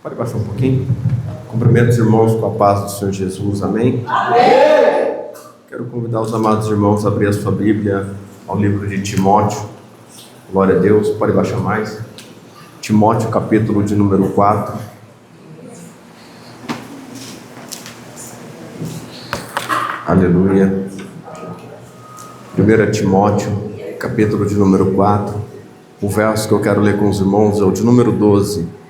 Pode baixar um pouquinho? Cumprimento os irmãos com a paz do Senhor Jesus, amém? Amém! Quero convidar os amados irmãos a abrir a sua Bíblia ao livro de Timóteo. Glória a Deus, pode baixar mais. Timóteo, capítulo de número 4. Aleluia. 1 Timóteo, capítulo de número 4. O verso que eu quero ler com os irmãos é o de número 12.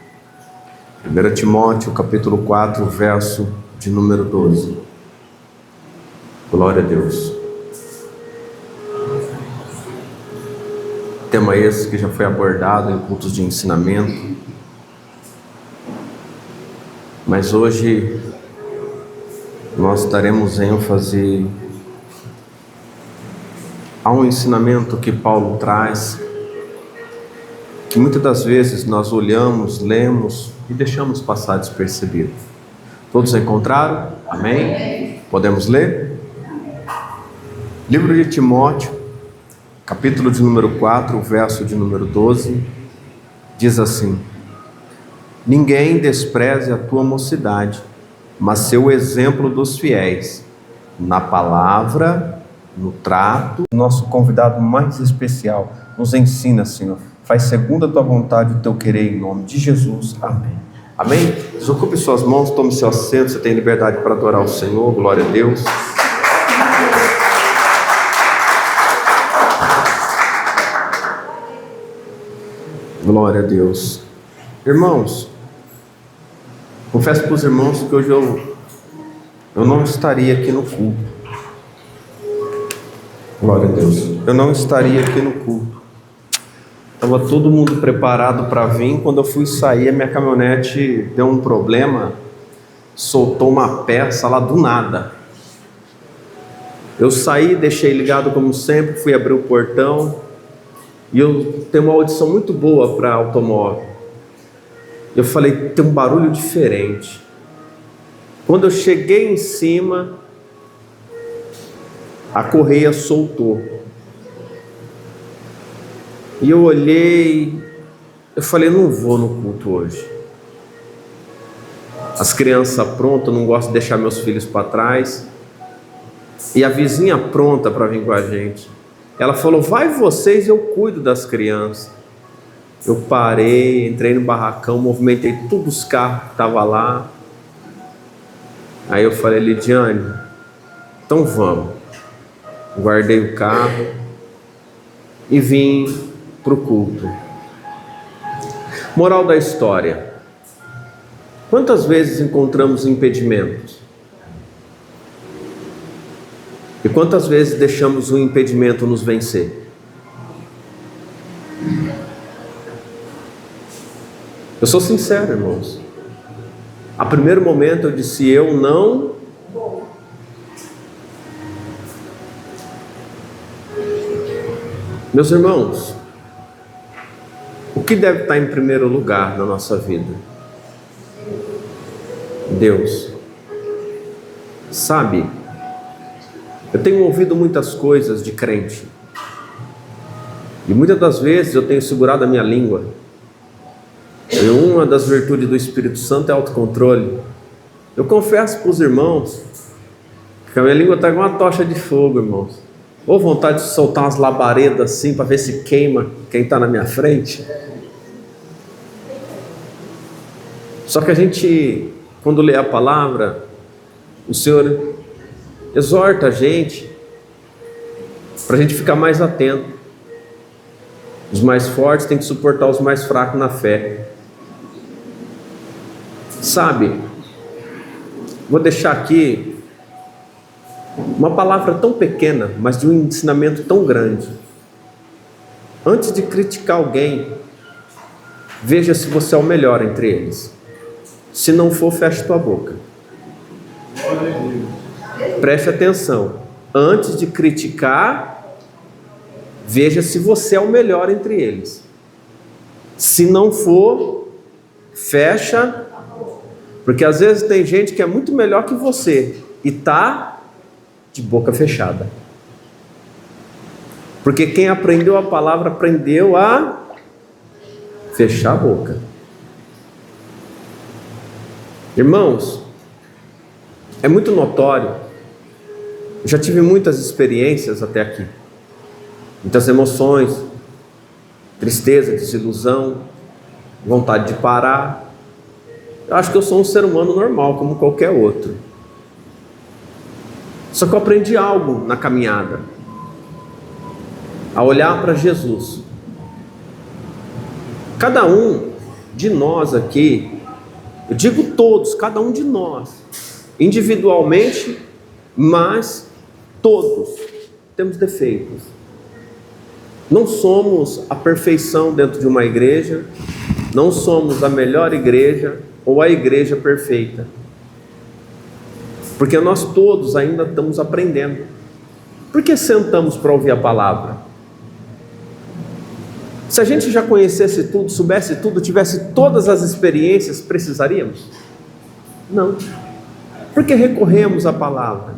1 Timóteo, capítulo 4, verso de número 12. Glória a Deus. Tema esse que já foi abordado em cultos de ensinamento. Mas hoje nós daremos ênfase a um ensinamento que Paulo traz, que muitas das vezes nós olhamos, lemos e deixamos passar despercebido. Todos encontraram? Amém? Podemos ler? Livro de Timóteo, capítulo de número 4, verso de número 12, diz assim: ninguém despreze a tua mocidade, mas seu exemplo dos fiéis, na palavra, no trato. Nosso convidado mais especial nos ensina, Senhor, faz segundo a tua vontade o teu querer, em nome de Jesus, amém. Amém? Desocupe suas mãos, tome seu assento, você tem liberdade para adorar o Senhor, glória a Deus. Glória a Deus. Irmãos, confesso para os irmãos que hoje eu não estaria aqui no culto. Glória a Deus. Eu não estaria aqui no culto. Estava todo mundo preparado para vir. Quando eu fui sair, a minha caminhonete deu um problema, soltou uma peça lá do nada. Eu saí, deixei ligado como sempre, fui abrir o portão e eu tenho uma audição muito boa para automóvel. Eu falei, tem um barulho diferente. Quando eu cheguei em cima, a correia soltou. E eu olhei, eu falei, não vou no culto hoje. As crianças prontas, eu não gosto de deixar meus filhos para trás. E a vizinha pronta para vir com a gente. Ela falou, vai vocês, eu cuido das crianças. Eu parei, entrei no barracão, movimentei todos os carros que estavam lá. Aí eu falei, Lidiane, então vamos. Guardei o carro e vim para o culto. Moral da história: quantas vezes encontramos impedimentos? E quantas vezes deixamos o impedimento nos vencer? Eu sou sincero, irmãos. A primeiro momento eu disse, eu não. Meus irmãos, o que deve estar em primeiro lugar na nossa vida? Deus. Sabe, eu tenho ouvido muitas coisas de crente, e muitas das vezes eu tenho segurado a minha língua. E uma das virtudes do Espírito Santo é autocontrole. Eu confesso para os irmãos que a minha língua está igual uma tocha de fogo, irmãos. Ou vontade de soltar umas labaredas assim para ver se queima quem está na minha frente. Só que a gente, quando lê a palavra, o Senhor exorta a gente para a gente ficar mais atento. Os mais fortes têm que suportar os mais fracos na fé. Sabe, vou deixar aqui uma palavra tão pequena, mas de um ensinamento tão grande. Antes de criticar alguém, veja se você é o melhor entre eles. Se não for, feche tua boca. Preste atenção. Antes de criticar, veja se você é o melhor entre eles. Se não for, fecha. Porque às vezes tem gente que é muito melhor que você e está de boca fechada. Porque quem aprendeu a palavra aprendeu a fechar a boca. Irmãos, é muito notório, eu já tive muitas experiências até aqui, muitas emoções, tristeza, desilusão, vontade de parar. Eu acho que eu sou um ser humano normal, como qualquer outro. Só que eu aprendi algo na caminhada, a olhar para Jesus. Cada um de nós aqui, eu digo todos, cada um de nós, individualmente, mas todos temos defeitos. Não somos a perfeição dentro de uma igreja, não somos a melhor igreja ou a igreja perfeita, porque nós todos ainda estamos aprendendo. Por que sentamos para ouvir a palavra? Se a gente já conhecesse tudo, soubesse tudo, tivesse todas as experiências, precisaríamos? Não. Por que recorremos à palavra?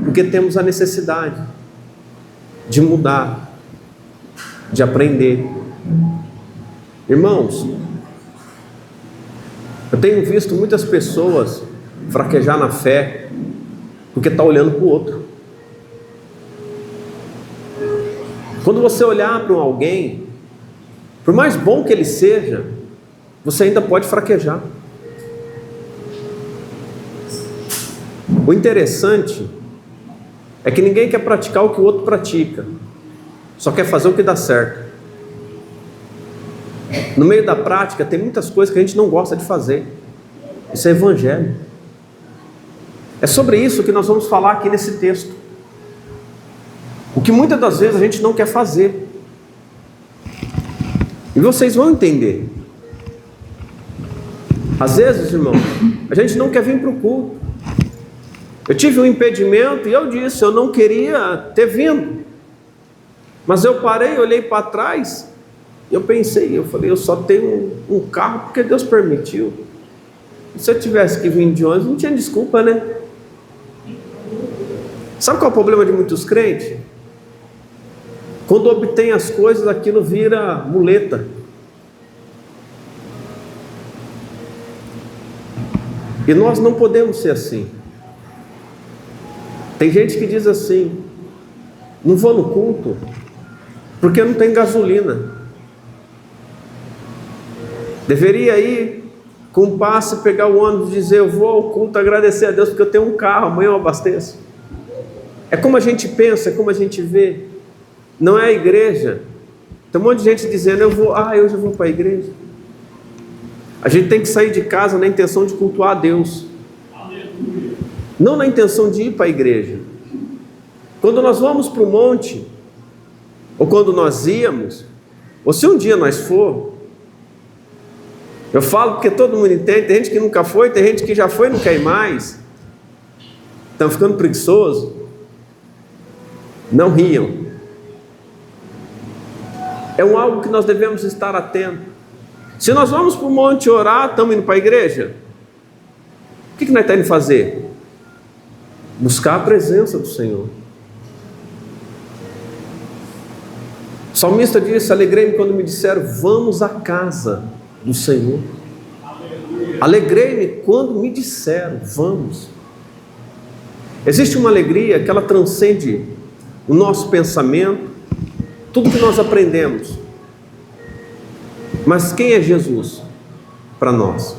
Porque temos a necessidade de mudar, de aprender. Irmãos, eu tenho visto muitas pessoas fraquejar na fé porque está olhando para o outro. Quando você olhar para alguém, por mais bom que ele seja, você ainda pode fraquejar. O interessante é que ninguém quer praticar o que o outro pratica, só quer fazer o que dá certo. No meio da prática tem muitas coisas que a gente não gosta de fazer. Isso é evangelho. É sobre isso que nós vamos falar aqui nesse texto. O que muitas das vezes a gente não quer fazer. E vocês vão entender. Às vezes, irmão, a gente não quer vir para o culto. Eu tive um impedimento e eu disse, eu não queria ter vindo. Mas eu parei, olhei para trás, e eu pensei, eu falei, eu só tenho um carro porque Deus permitiu. Se eu tivesse que vir de ônibus, não tinha desculpa, né? Sabe qual é o problema de muitos crentes? Quando obtém as coisas, aquilo vira muleta. E nós não podemos ser assim. Tem gente que diz assim, não vou no culto porque não tem gasolina. Deveria ir com um passe, pegar o ônibus e dizer, eu vou ao culto agradecer a Deus porque eu tenho um carro, amanhã eu abasteço. É como a gente pensa, é como a gente vê. Não é a igreja. Tem um monte de gente dizendo, hoje eu vou para a igreja. A gente tem que sair de casa na intenção de cultuar a Deus, não na intenção de ir para a igreja. Quando nós vamos para o monte, ou quando nós íamos, ou se um dia nós for, eu falo porque todo mundo entende, tem gente que nunca foi, tem gente que já foi e não quer ir mais, estão ficando preguiçosos. Não riam. É algo que nós devemos estar atentos. Se nós vamos para o monte orar, estamos indo para a igreja? O que nós estamos indo fazer? Buscar a presença do Senhor. O salmista disse, alegrei-me quando me disseram, vamos à casa do Senhor. Alegrei-me quando me disseram, vamos. Existe uma alegria que ela transcende o nosso pensamento, tudo que nós aprendemos. Mas quem é Jesus para nós?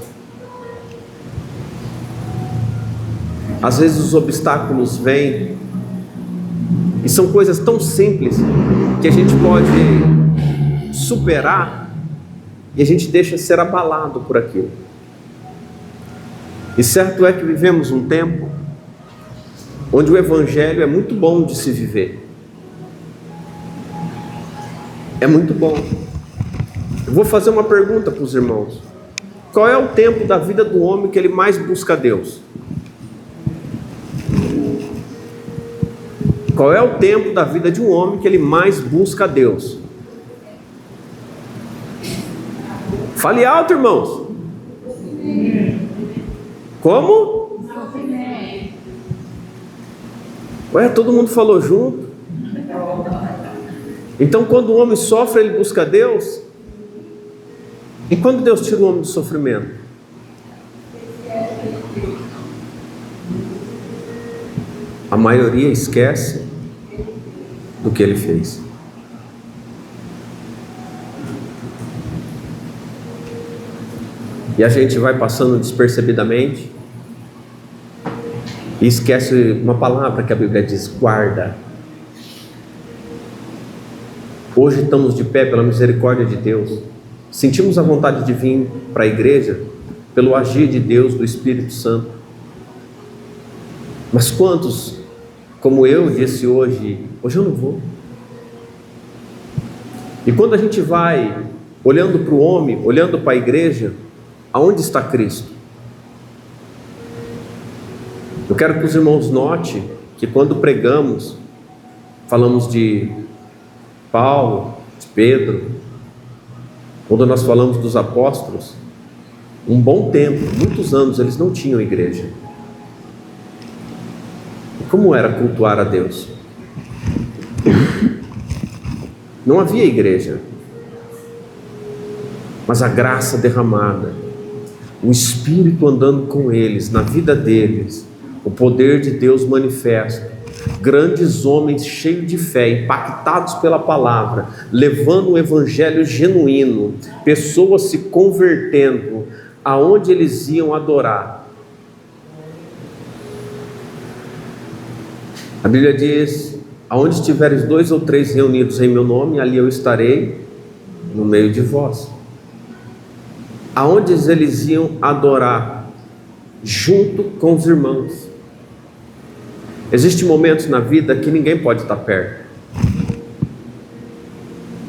Às vezes os obstáculos vêm e são coisas tão simples que a gente pode superar e a gente deixa ser abalado por aquilo. E certo é que vivemos um tempo onde o evangelho é muito bom de se viver. É muito bom. Eu vou fazer uma pergunta para os irmãos. Qual é o tempo da vida do homem que ele mais busca a Deus? Qual é o tempo da vida de um homem que ele mais busca a Deus? Fale alto, irmãos. Como? Ué, todo mundo falou junto. Então quando o homem sofre, ele busca a Deus. E quando Deus tira o homem do sofrimento? A maioria esquece do que ele fez. E a gente vai passando despercebidamente e esquece uma palavra que a Bíblia diz: guarda. Hoje estamos de pé pela misericórdia de Deus. Sentimos a vontade de vir para a igreja pelo agir de Deus, do Espírito Santo. Mas quantos, como eu disse hoje eu não vou. E quando a gente vai olhando para o homem, olhando para a igreja, aonde está Cristo? Eu quero que os irmãos notem que quando pregamos, falamos de Paulo, de Pedro, quando nós falamos dos apóstolos, um bom tempo, muitos anos, eles não tinham igreja. E como era cultuar a Deus? Não havia igreja, mas a graça derramada, o Espírito andando com eles, na vida deles, o poder de Deus manifesto, grandes homens cheios de fé, impactados pela palavra, levando o evangelho genuíno, pessoas se convertendo, aonde eles iam adorar. A Bíblia diz: aonde estiveres 2 ou 3 reunidos em meu nome, ali eu estarei no meio de vós. Aonde eles iam adorar? Junto com os irmãos. Existem momentos na vida que ninguém pode estar perto.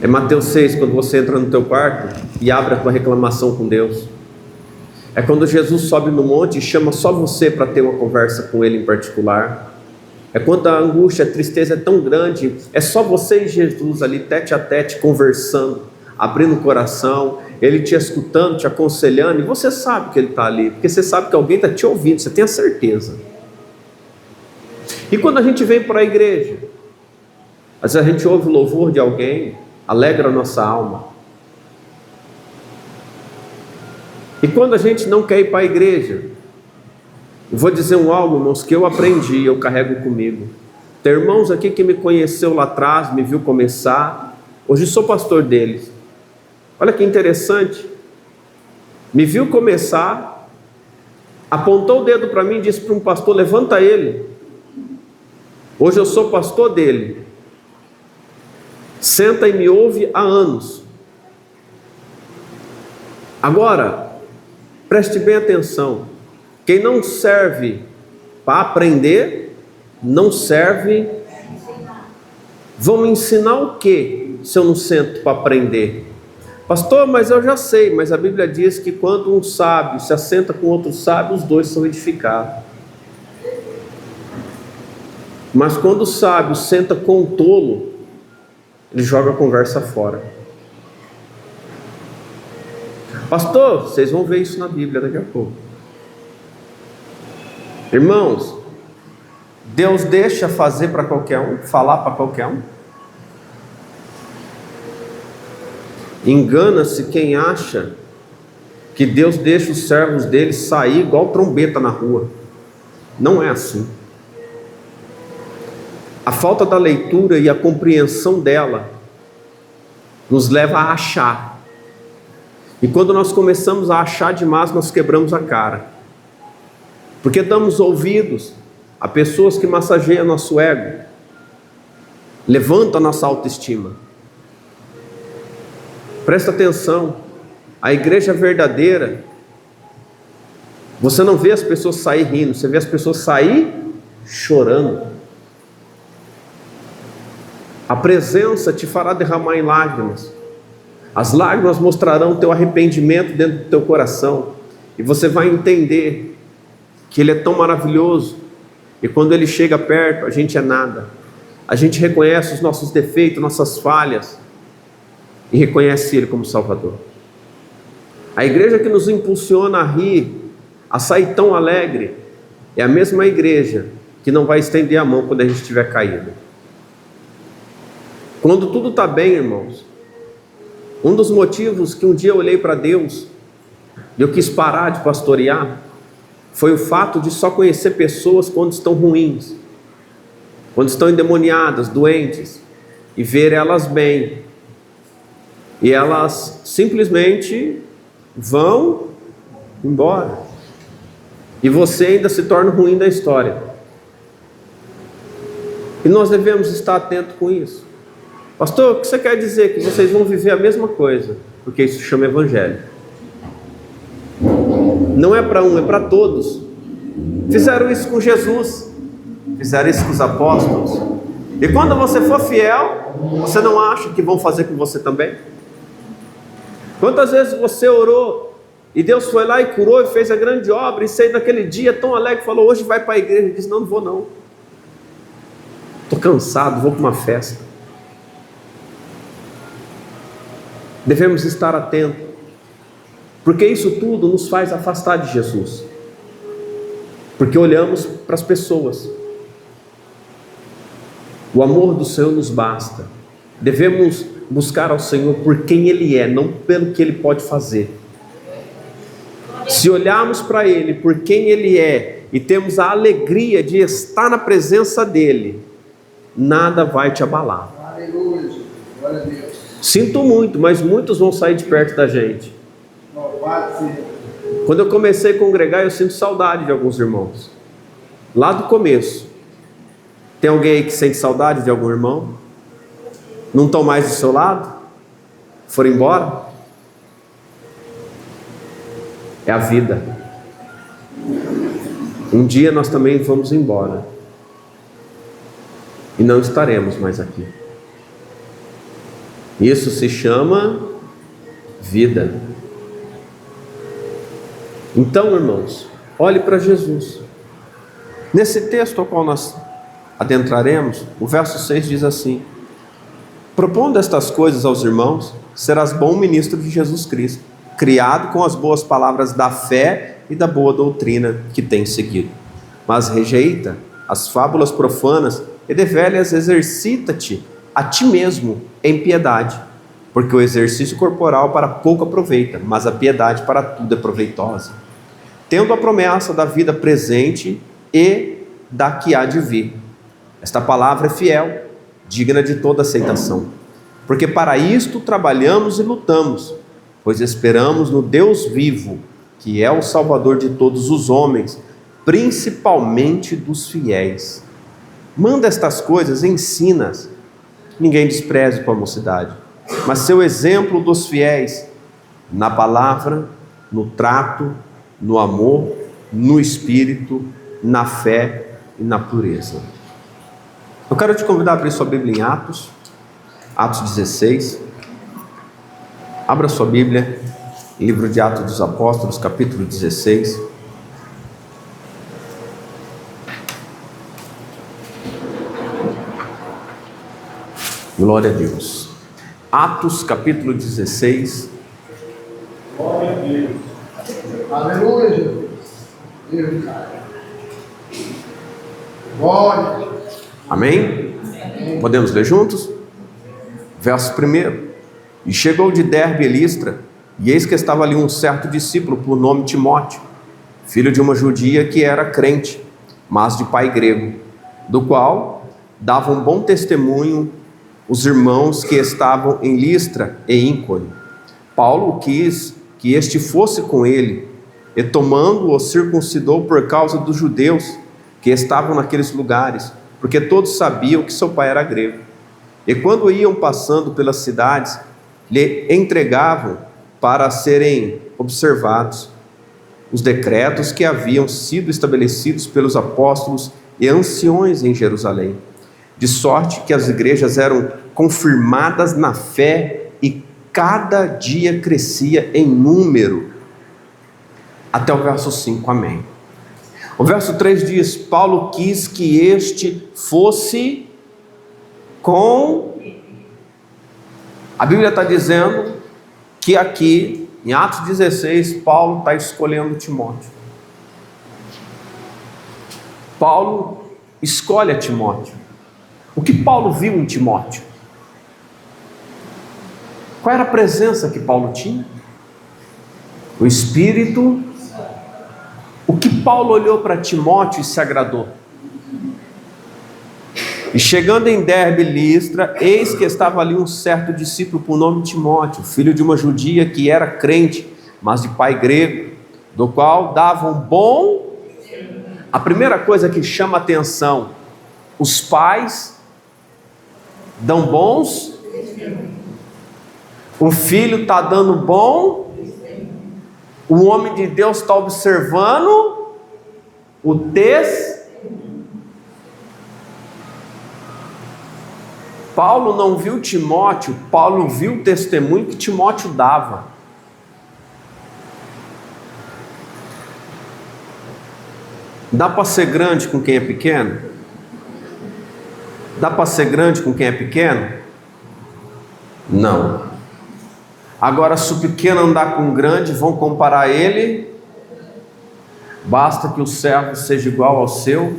É Mateus 6, quando você entra no teu quarto e abre a tua reclamação com Deus. É quando Jesus sobe no monte e chama só você para ter uma conversa com Ele em particular. É quando a angústia, a tristeza é tão grande, é só você e Jesus ali, tete a tete, conversando, abrindo o coração, Ele te escutando, te aconselhando, e você sabe que Ele está ali, porque você sabe que alguém está te ouvindo, você tem a certeza. E quando a gente vem para a igreja, às vezes a gente ouve o louvor de alguém, alegra a nossa alma. E quando a gente não quer ir para a igreja, eu vou dizer algo, irmãos, que eu aprendi, eu carrego comigo. Tem irmãos aqui que me conheceu lá atrás, me viu começar, hoje sou pastor deles. Olha que interessante, me viu começar, apontou o dedo para mim e disse para um pastor: levanta ele. Hoje eu sou pastor dele, senta e me ouve há anos. Agora, preste bem atenção, quem não serve para aprender, não serve. Vão me ensinar o que se eu não sento para aprender? Pastor, mas eu já sei, mas a Bíblia diz que quando um sábio se assenta com outro sábio, os dois são edificados. Mas quando o sábio senta com o tolo, ele joga a conversa fora. Pastor, vocês vão ver isso na Bíblia daqui a pouco. Irmãos, Deus deixa fazer para qualquer um, falar para qualquer um. Engana-se quem acha que Deus deixa os servos dele sair igual trombeta na rua. Não é assim. A falta da leitura e a compreensão dela nos leva a achar. E quando nós começamos a achar demais, nós quebramos a cara. Porque damos ouvidos a pessoas que massageiam nosso ego, levantam a nossa autoestima. Presta atenção, a igreja verdadeira, você não vê as pessoas sair rindo, você vê as pessoas sair chorando. A presença te fará derramar em lágrimas. As lágrimas mostrarão o teu arrependimento dentro do teu coração, e você vai entender que Ele é tão maravilhoso, e quando Ele chega perto, a gente é nada. A gente reconhece os nossos defeitos, nossas falhas, e reconhece Ele como Salvador. A igreja que nos impulsiona a rir, a sair tão alegre, é a mesma igreja que não vai estender a mão quando a gente estiver caído. Quando tudo está bem, irmãos, um dos motivos que um dia eu olhei para Deus e eu quis parar de pastorear, foi o fato de só conhecer pessoas quando estão ruins, quando estão endemoniadas, doentes, e ver elas bem, e elas simplesmente vão embora, e você ainda se torna ruim da história. E nós devemos estar atentos com isso. Pastor, o que você quer dizer? Que vocês vão viver a mesma coisa, porque isso chama evangelho. Não é para um, é para todos. Fizeram isso com Jesus, fizeram isso com os apóstolos. E quando você for fiel, você não acha que vão fazer com você também? Quantas vezes você orou e Deus foi lá e curou e fez a grande obra, e saiu naquele dia tão alegre, falou, hoje vai para a igreja, e disse, não vou não, estou cansado, vou para uma festa. Devemos estar atentos, porque isso tudo nos faz afastar de Jesus, porque olhamos para as pessoas. O amor do Senhor nos basta. Devemos buscar ao Senhor por quem Ele é, não pelo que Ele pode fazer. Se olharmos para Ele por quem Ele é, e temos a alegria de estar na presença dEle, nada vai te abalar. Aleluia, glória a Deus. Sinto muito, mas muitos vão sair de perto da gente. Quando eu comecei a congregar, eu sinto saudade de alguns irmãos. Lá do começo. Tem alguém aí que sente saudade de algum irmão? Não estão mais do seu lado? Foram embora? É a vida. Um dia nós também vamos embora. E não estaremos mais aqui. Isso se chama vida. Então, irmãos, olhe para Jesus. Nesse texto ao qual nós adentraremos, o verso 6 diz assim: propondo estas coisas aos irmãos, serás bom ministro de Jesus Cristo, criado com as boas palavras da fé e da boa doutrina que tens seguido. Mas rejeita as fábulas profanas e de velhas exercita-te a ti mesmo em piedade, porque o exercício corporal para pouco aproveita, mas a piedade para tudo é proveitosa, tendo a promessa da vida presente e da que há de vir. Esta palavra é fiel, digna de toda aceitação, porque para isto trabalhamos e lutamos, pois esperamos no Deus vivo, que é o Salvador de todos os homens, principalmente dos fiéis. Manda estas coisas, ensina-as. Ninguém despreze tua mocidade, mas seu exemplo dos fiéis, na palavra, no trato, no amor, no espírito, na fé e na pureza. Eu quero te convidar a abrir sua Bíblia em Atos 16. Abra sua Bíblia, livro de Atos dos Apóstolos, capítulo 16. Glória a Deus. Atos capítulo 16. Glória a Deus. Aleluia. Deus. Glória. Amém? Podemos ler juntos? Verso 1. E chegou de Derbe e Listra, e eis que estava ali um certo discípulo por nome Timóteo, filho de uma judia que era crente, mas de pai grego, do qual davam bom testemunho os irmãos que estavam em Listra e Íncone. Paulo quis que este fosse com ele, e tomando-o circuncidou por causa dos judeus que estavam naqueles lugares, porque todos sabiam que seu pai era grego. E quando iam passando pelas cidades, lhe entregavam para serem observados os decretos que haviam sido estabelecidos pelos apóstolos e anciões em Jerusalém, de sorte que as igrejas eram confirmadas na fé e cada dia crescia em número. Até o verso 5, amém. O verso 3 diz: Paulo quis que este fosse com... A Bíblia está dizendo que aqui, em Atos 16, Paulo está escolhendo Timóteo. Paulo escolhe a Timóteo. O que Paulo viu em Timóteo? Qual era a presença que Paulo tinha? O Espírito. O que Paulo olhou para Timóteo e se agradou. E chegando em Derbe e Listra, eis que estava ali um certo discípulo por nome Timóteo, filho de uma judia que era crente, mas de pai grego, do qual dava um bom... A primeira coisa que chama atenção, os pais dão bons, o filho está dando bom, o homem de Deus está observando o texto. Paulo não viu Timóteo, Paulo viu o testemunho que Timóteo dava. Dá para ser grande com quem é pequeno? Dá para ser grande com quem é pequeno? Não. Agora, se o pequeno andar com o grande, vão comparar ele. Basta que o servo seja igual ao seu.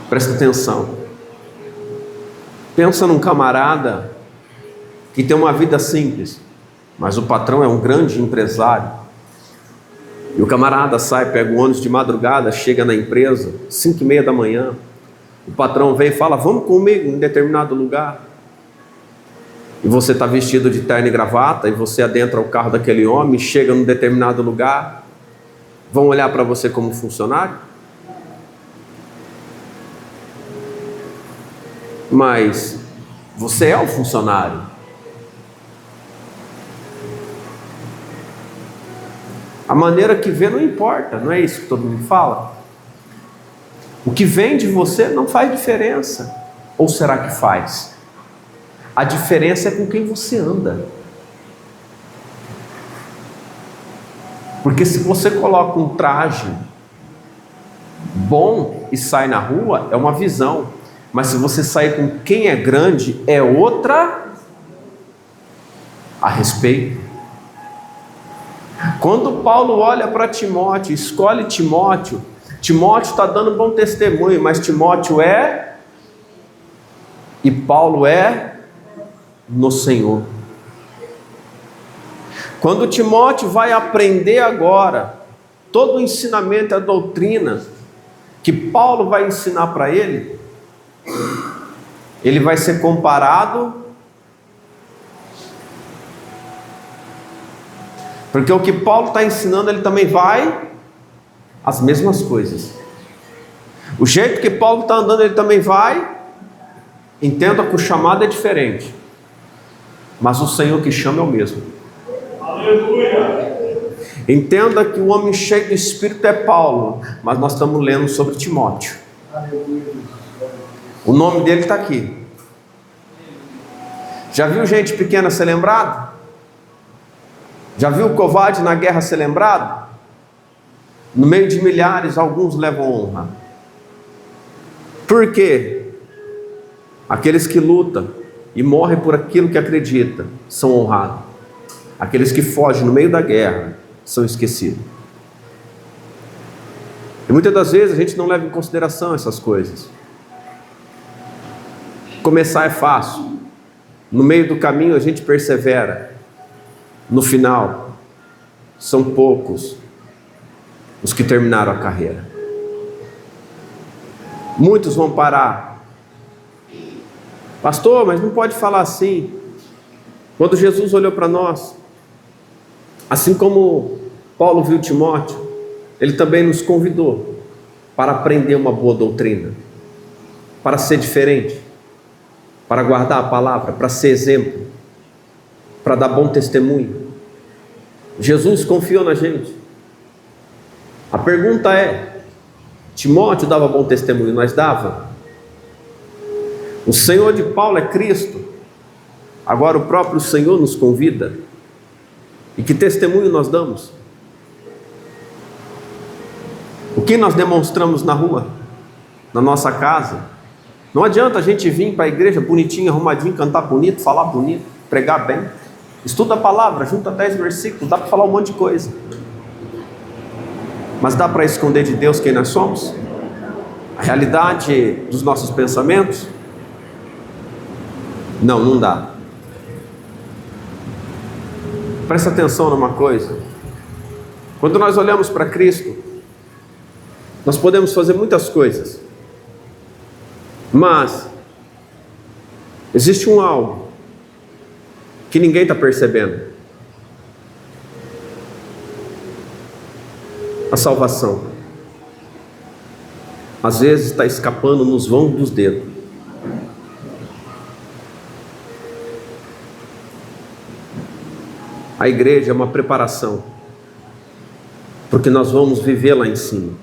Presta atenção. Pensa num camarada que tem uma vida simples, mas o patrão é um grande empresário. E o camarada sai, pega o ônibus de madrugada, chega na empresa, 5h30 da manhã. O patrão vem e fala: vamos comigo em determinado lugar. E você está vestido de terno e gravata, e você adentra o carro daquele homem, chega num determinado lugar. Vão olhar para você como funcionário? Mas você é o funcionário. A maneira que vê não importa, não é isso que todo mundo fala? O que vem de você não faz diferença. Ou será que faz? A diferença é com quem você anda. Porque se você coloca um traje bom e sai na rua, é uma visão. Mas se você sair com quem é grande, é outra a respeito. Quando Paulo olha para Timóteo, escolhe Timóteo, Timóteo está dando bom testemunho, mas Timóteo é, e Paulo é no Senhor. Quando Timóteo vai aprender agora todo o ensinamento, a doutrina que Paulo vai ensinar para ele vai ser comparado, porque o que Paulo está ensinando, ele também vai as mesmas coisas. O jeito que Paulo está andando, ele também vai. Entenda que o chamado é diferente, mas o Senhor que chama é o mesmo. Aleluia! Entenda que o homem cheio do Espírito é Paulo, mas nós estamos lendo sobre Timóteo. O nome dele está aqui. Já viu gente pequena ser lembrado? Já viu o covarde na guerra ser lembrado? No meio de milhares, alguns levam honra. Por quê? Aqueles que lutam e morrem por aquilo que acreditam são honrados. Aqueles que fogem no meio da guerra são esquecidos. E muitas das vezes a gente não leva em consideração essas coisas. Começar é fácil. No meio do caminho a gente persevera. No final, são poucos os que terminaram a carreira. Muitos vão parar. Pastor, mas não pode falar assim. Quando Jesus olhou para nós, assim como Paulo viu Timóteo, ele também nos convidou para aprender uma boa doutrina, para ser diferente, para guardar a palavra, para ser exemplo, para dar bom testemunho. Jesus confiou na gente. A pergunta é: Timóteo dava bom testemunho? Nós dava? O Senhor de Paulo é Cristo. Agora o próprio Senhor nos convida. E que testemunho nós damos? O que nós demonstramos na rua, na nossa casa? Não adianta a gente vir para a igreja bonitinho, arrumadinho, cantar bonito, falar bonito, pregar bem. Estuda a palavra, junta 10 versículos, dá para falar um monte de coisa. Mas dá para esconder de Deus quem nós somos? A realidade dos nossos pensamentos? Não, não dá. Presta atenção numa coisa. Quando nós olhamos para Cristo, nós podemos fazer muitas coisas, mas existe um algo que ninguém está percebendo: a salvação. Às vezes está escapando nos vãos dos dedos. A igreja é uma preparação, porque nós vamos viver lá em cima.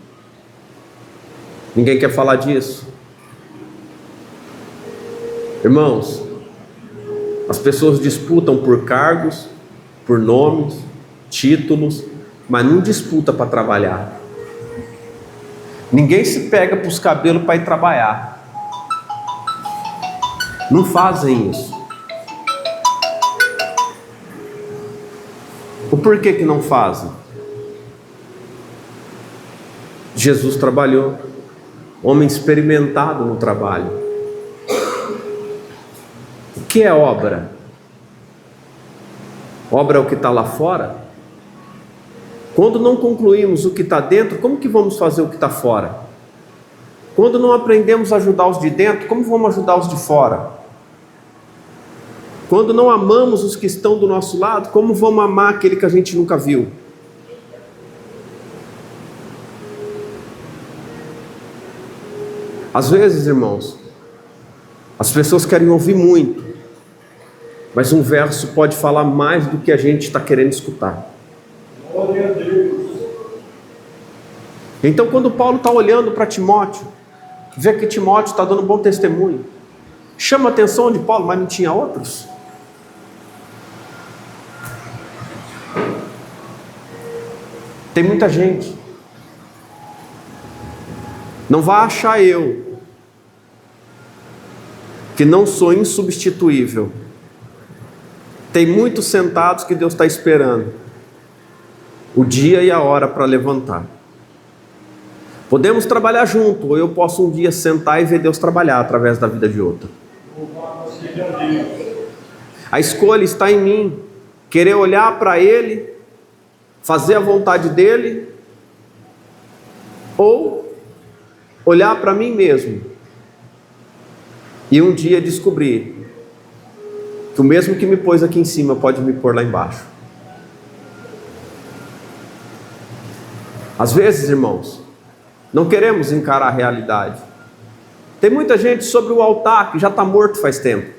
Ninguém quer falar disso. Irmãos, as pessoas disputam por cargos, por nomes, títulos, mas não disputa para trabalhar. Ninguém se pega para os cabelos para ir trabalhar. Não fazem isso. O porquê que não fazem? Jesus trabalhou, homem experimentado no trabalho. O que é obra? Obra é o que está lá fora? Quando não concluímos o que está dentro, como que vamos fazer o que está fora? Quando não aprendemos a ajudar os de dentro, como vamos ajudar os de fora? Quando não amamos os que estão do nosso lado, como vamos amar aquele que a gente nunca viu? Às vezes, irmãos, as pessoas querem ouvir muito, mas um verso pode falar mais do que a gente está querendo escutar. Glória a Deus. Então, quando Paulo está olhando para Timóteo, vê que Timóteo está dando bom testemunho, chama a atenção de Paulo, mas não tinha outros? Tem muita gente. Não vá achar eu que não sou insubstituível. Tem muitos sentados que Deus está esperando o dia e a hora para levantar. Podemos trabalhar junto, ou eu posso um dia sentar e ver Deus trabalhar através da vida de outro. A escolha está em mim, querer olhar para Ele, fazer a vontade dEle, ou olhar para mim mesmo e um dia descobrir que o mesmo que me pôs aqui em cima pode me pôr lá embaixo. Às vezes, irmãos, não queremos encarar a realidade. Tem muita gente sobre o altar que já está morto faz tempo.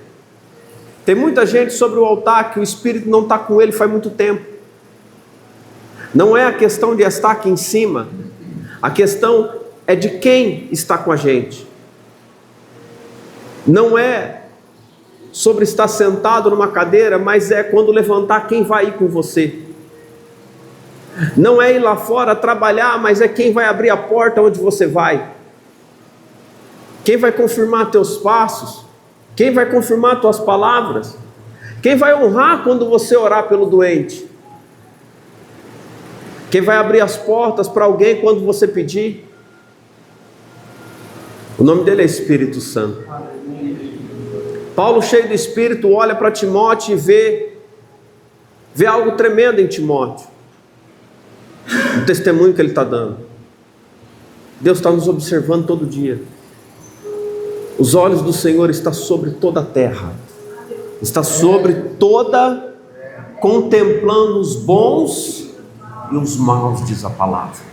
Tem muita gente sobre o altar que o Espírito não está com ele faz muito tempo. Não é a questão de estar aqui em cima, a questão é de quem está com a gente. Não é sobre estar sentado numa cadeira, mas é quando levantar quem vai ir com você. Não é ir lá fora trabalhar, mas é quem vai abrir a porta onde você vai. Quem vai confirmar teus passos? Quem vai confirmar tuas palavras? Quem vai honrar quando você orar pelo doente? Quem vai abrir as portas para alguém quando você pedir? O nome dele é Espírito Santo. Paulo, cheio do Espírito, olha para Timóteo e vê algo tremendo em Timóteo. O testemunho que ele está dando. Deus está nos observando todo dia. Os olhos do Senhor estão sobre toda a terra. Está sobre toda, contemplando os bons e os maus, diz a palavra.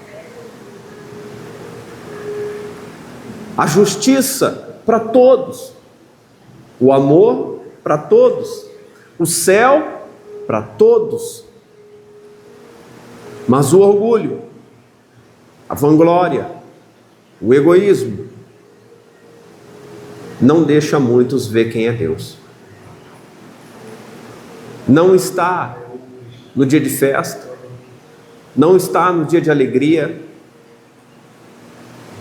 A justiça para todos, o amor para todos, o céu para todos. Mas o orgulho, a vanglória, o egoísmo, não deixa muitos ver quem é Deus. Não está no dia de festa, não está no dia de alegria.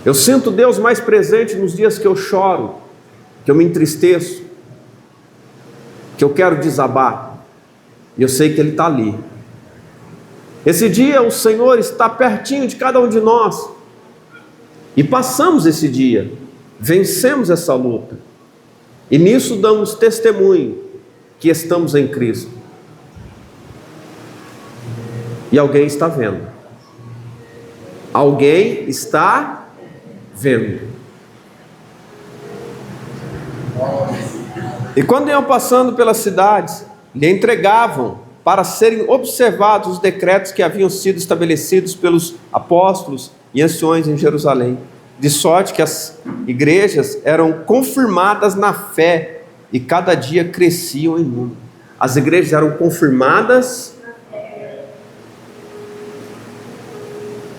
Eu sinto Deus mais presente nos dias que eu choro, que eu me entristeço, que eu quero desabar, e eu sei que Ele está ali. Esse dia o Senhor está pertinho de cada um de nós, e passamos esse dia, vencemos essa luta, e nisso damos testemunho que estamos em Cristo. E alguém está vendo. Alguém está vendo. E quando iam passando pelas cidades, lhe entregavam para serem observados os decretos que haviam sido estabelecidos pelos apóstolos e anciões em Jerusalém, de sorte que as igrejas eram confirmadas na fé e cada dia cresciam em número. As igrejas eram confirmadas.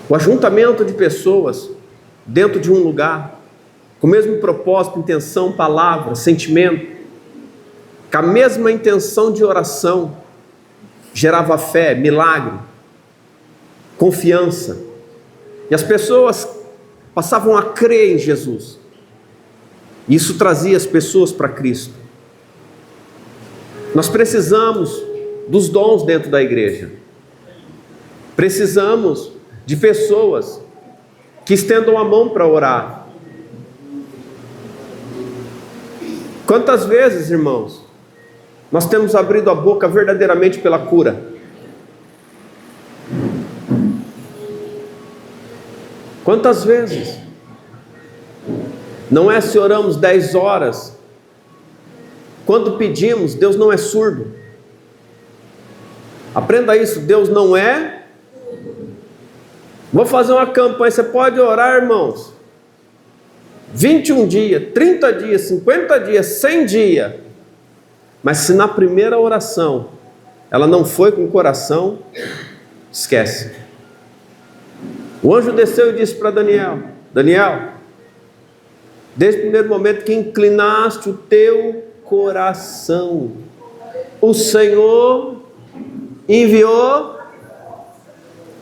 O ajuntamento de pessoas dentro de um lugar, com o mesmo propósito, intenção, palavra, sentimento, com a mesma intenção de oração, gerava fé, milagre, confiança. E as pessoas passavam a crer em Jesus. Isso trazia as pessoas para Cristo. Nós precisamos dos dons dentro da igreja. Precisamos de pessoas que estendam a mão para orar. Quantas vezes, irmãos, nós temos abrido a boca verdadeiramente pela cura? Quantas vezes? Não é se oramos 10 horas. Quando pedimos, Deus não é surdo. Aprenda isso, Deus não é. Vou fazer uma campanha, você pode orar, irmãos, 21 dias, 30 dias, 50 dias, 100 dias. Mas se na primeira oração ela não foi com o coração, esquece. O anjo desceu e disse para Daniel: Daniel, desde o primeiro momento que inclinaste o teu coração, o Senhor enviou.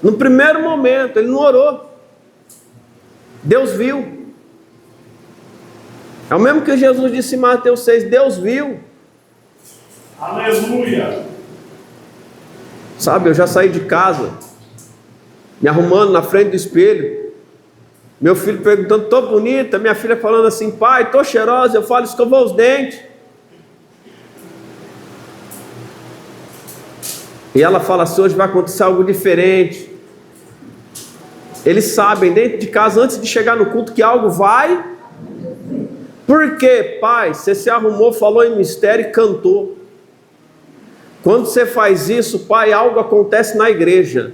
No primeiro momento, ele não orou. Deus viu. É o mesmo que Jesus disse em Mateus 6, Deus viu. Aleluia. Sabe, eu já saí de casa, me arrumando na frente do espelho, meu filho perguntando, tô bonita, minha filha falando assim, pai, tô cheirosa, eu falo, escovou os dentes. E ela fala assim, hoje vai acontecer algo diferente. Eles sabem dentro de casa, antes de chegar no culto, que algo vai. Por quê, pai? Você se arrumou, falou em mistério e cantou. Quando você faz isso, pai, algo acontece na igreja.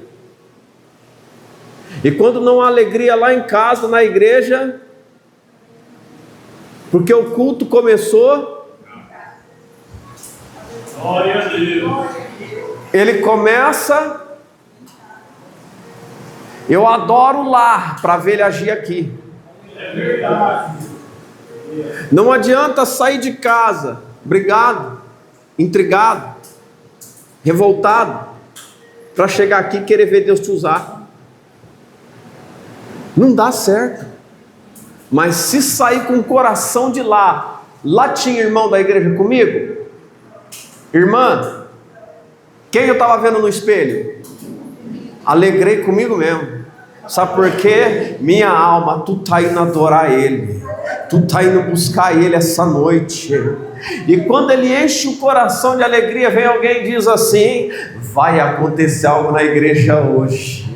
E quando não há alegria lá em casa, na igreja, porque o culto começou, Glória a Deus. ele começa. Eu adoro o lar para ver ele agir aqui. É verdade. Não adianta sair de casa brigado, intrigado, revoltado, para chegar aqui e querer ver Deus te usar. Não dá certo. Mas se sair com o coração de lá tinha irmão da igreja comigo? Irmã, quem eu estava vendo no espelho? Alegrei comigo mesmo. Sabe por quê? Minha alma, tu está indo adorar Ele, tu está indo buscar Ele essa noite. E quando Ele enche o coração de alegria, vem alguém e diz assim, vai acontecer algo na igreja hoje.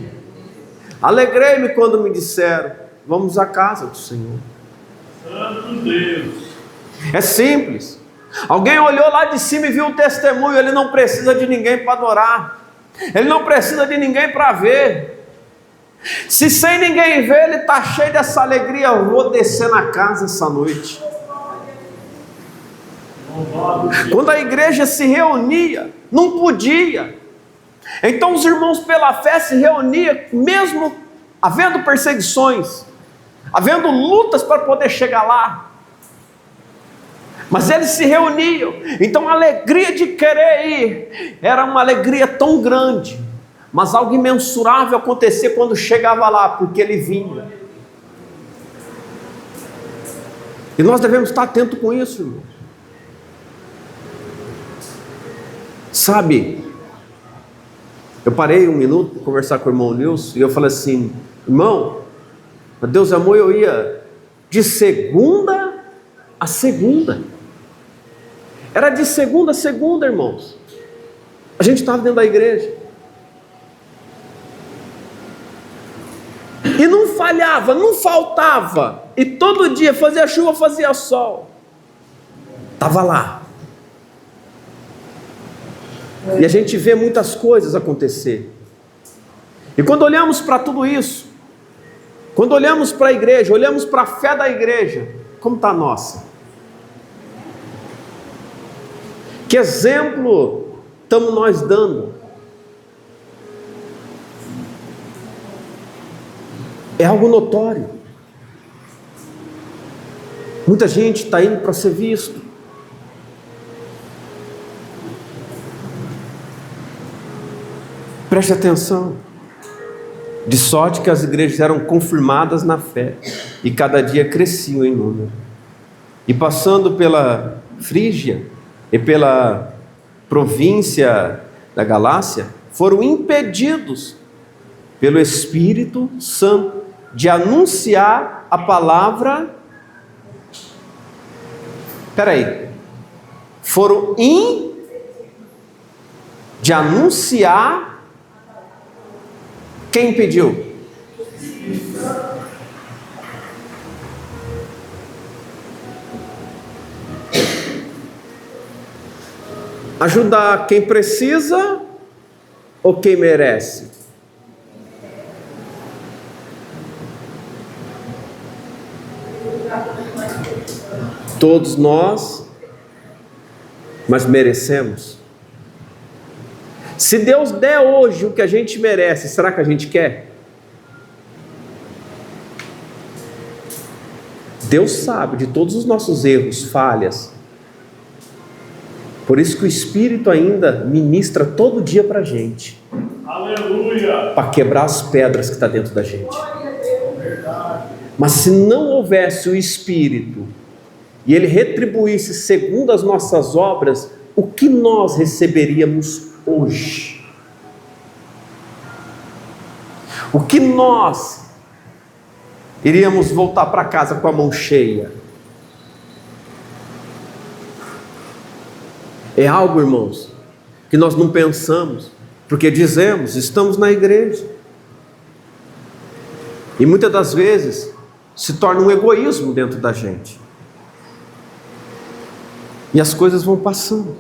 Alegrei-me quando me disseram, vamos à casa do Senhor. Santo Deus. É simples. Alguém olhou lá de cima e viu o testemunho. Ele não precisa de ninguém para adorar, ele não precisa de ninguém para ver. Se sem ninguém ver, ele está cheio dessa alegria. Eu vou descer na casa essa noite. Quando a igreja se reunia, não podia. Então os irmãos pela fé se reuniam, mesmo havendo perseguições, havendo lutas para poder chegar lá. Mas eles se reuniam. Então a alegria de querer ir era uma alegria tão grande, mas algo imensurável acontecia quando chegava lá, porque ele vinha. E nós devemos estar atentos com isso, irmão. Sabe, eu parei um minuto para conversar com o irmão Nilson, e eu falei assim, irmão, Deus amor, eu ia de segunda a segunda. Era de segunda a segunda, irmãos. A gente estava dentro da igreja. E não falhava, não faltava. E todo dia fazia chuva, fazia sol. Estava lá. E a gente vê muitas coisas acontecer. E quando olhamos para tudo isso, quando olhamos para a igreja, olhamos para a fé da igreja, como está a nossa? Que exemplo estamos nós dando? É algo notório. Muita gente está indo para ser visto. Preste atenção. De sorte que as igrejas eram confirmadas na fé e cada dia cresciam em número. E passando pela Frígia e pela província da Galácia, foram impedidos pelo Espírito Santo de anunciar a palavra. Foram de anunciar. Quem impediu? Ajudar quem precisa ou quem merece? Todos nós, mas merecemos. Se Deus der hoje o que a gente merece, será que a gente quer? Deus sabe de todos os nossos erros, falhas. Por isso que o Espírito ainda ministra todo dia para a gente. Aleluia! Para quebrar as pedras que está dentro da gente. Mas se não houvesse o Espírito, e Ele retribuísse segundo as nossas obras, o que nós receberíamos hoje? O que nós iríamos voltar para casa com a mão cheia? É algo, irmãos, que nós não pensamos, porque dizemos, estamos na igreja, e muitas das vezes se torna um egoísmo dentro da gente, e as coisas vão passando,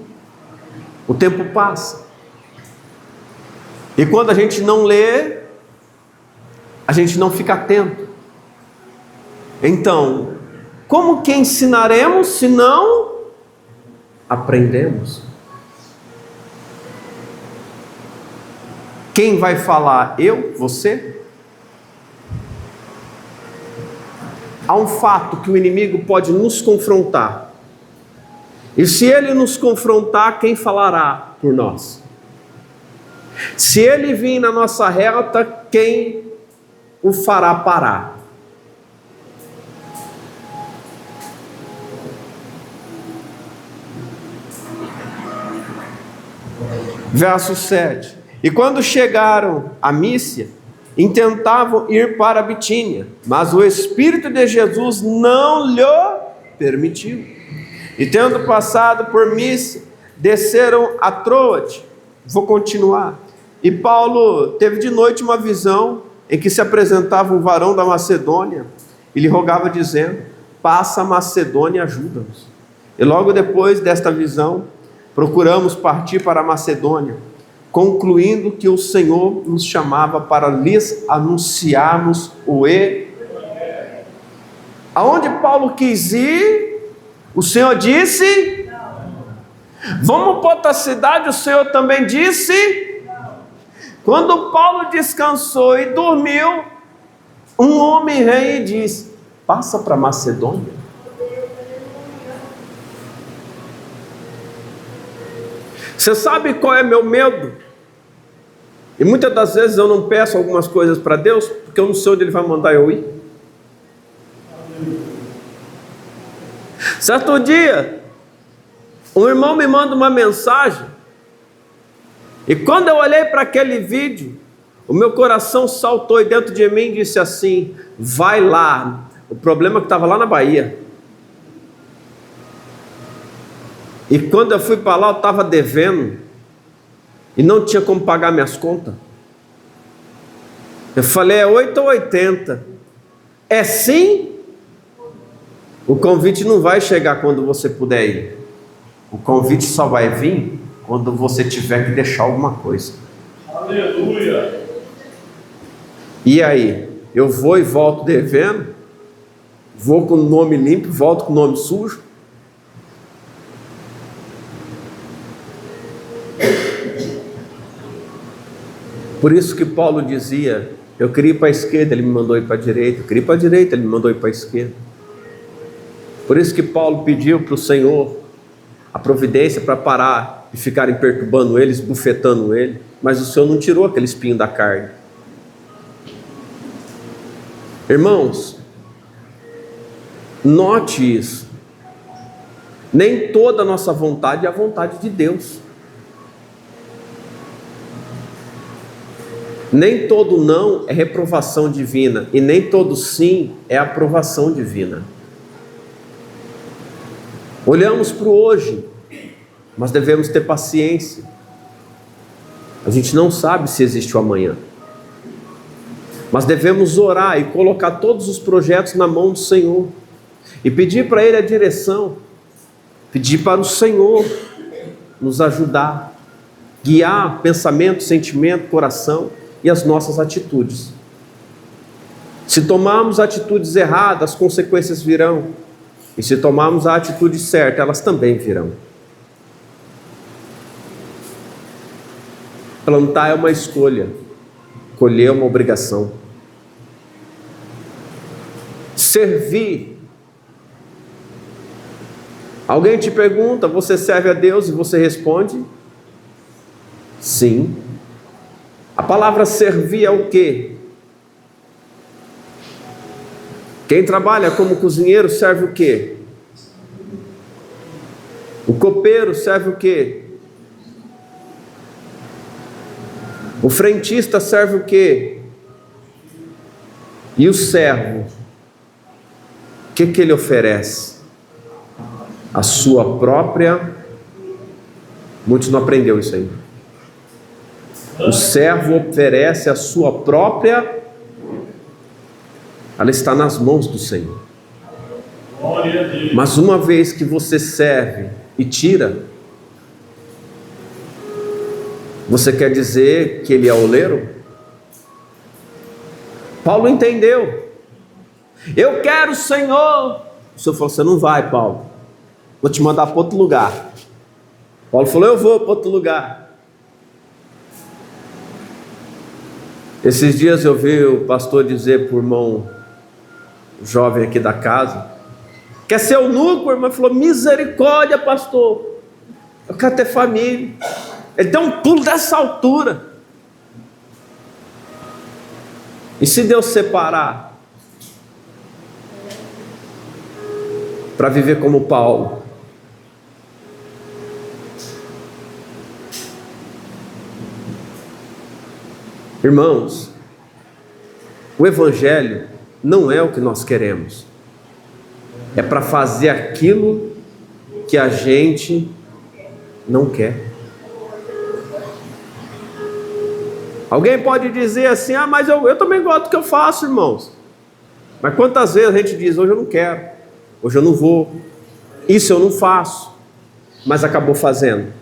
o tempo passa, e quando a gente não lê, a gente não fica atento. Então, como que ensinaremos se não aprendemos? Quem vai falar? Eu? Você? Há um fato que o inimigo pode nos confrontar, e se ele nos confrontar, quem falará por nós? Se ele vir na nossa reta, quem o fará parar? Verso 7. E quando chegaram a Mísia, intentavam ir para a Bitínia, mas o Espírito de Jesus não lhe permitiu. E tendo passado por Mísia, desceram a Troade. Vou continuar. E Paulo teve de noite uma visão, em que se apresentava um varão da Macedônia, e lhe rogava dizendo, passa a Macedônia e ajuda-nos. E logo depois desta visão, procuramos partir para a Macedônia, concluindo que o Senhor nos chamava para lhes anunciarmos o Evangelho. Aonde Paulo quis ir, o Senhor disse, vamos para outra cidade, o Senhor também disse. Quando Paulo descansou e dormiu, um homem vem e diz, passa para a Macedônia. Você sabe qual é meu medo? E muitas das vezes eu não peço algumas coisas para Deus, porque eu não sei onde Ele vai mandar eu ir. Certo dia, um irmão me manda uma mensagem, e quando eu olhei para aquele vídeo, o meu coração saltou e dentro de mim disse assim, vai lá. O problema é que estava lá na Bahia. E quando eu fui para lá, eu estava devendo, e não tinha como pagar minhas contas. Eu falei, é 8 ou 80. É sim? O convite não vai chegar quando você puder ir. O convite só vai vir quando você tiver que deixar alguma coisa. Aleluia. E aí? Eu vou e volto devendo? Vou com o nome limpo, volto com o nome sujo? Por isso que Paulo dizia, eu queria ir para a esquerda, ele me mandou ir para a direita. Eu queria ir para a direita, ele me mandou ir para a esquerda. Por isso que Paulo pediu para o Senhor a providência para parar de ficarem perturbando ele, esbufetando ele. Mas o Senhor não tirou aquele espinho da carne. Irmãos, note isso. Nem toda a nossa vontade é a vontade de Deus. Nem todo não é reprovação divina, e nem todo sim é aprovação divina. Olhamos para o hoje, mas devemos ter paciência. A gente não sabe se existe o amanhã, mas devemos orar e colocar todos os projetos na mão do Senhor, e pedir para Ele a direção, pedir para o Senhor nos ajudar, guiar pensamento, sentimento, coração e as nossas atitudes. Se tomarmos atitudes erradas, as consequências virão. E se tomarmos a atitude certa, elas também virão. Plantar é uma escolha, colher é uma obrigação. Servir. Alguém te pergunta, você serve a Deus? E você responde, sim. A palavra servir é o quê? Quem trabalha como cozinheiro serve o quê? O copeiro serve o quê? O frentista serve o quê? E o servo? O que ele oferece? A sua própria... Muitos não aprenderam isso ainda. O servo oferece a sua própria... Ela está nas mãos do Senhor. Mas uma vez que você serve e tira, você quer dizer que ele é oleiro? Paulo entendeu. Eu quero o Senhor. O Senhor falou, você não vai, Paulo. Vou te mandar para outro lugar. Paulo falou, eu vou para outro lugar. Esses dias eu vi o pastor dizer para o irmão jovem aqui da casa, quer ser eunuco? O irmão falou, misericórdia, pastor, eu quero ter família. Ele deu um pulo dessa altura. E se Deus separar para viver como Paulo? Irmãos, o Evangelho não é o que nós queremos, é para fazer aquilo que a gente não quer. Alguém pode dizer assim, mas eu também gosto do que eu faço, irmãos. Mas quantas vezes a gente diz, hoje eu não quero, hoje eu não vou, isso eu não faço, mas acabou fazendo.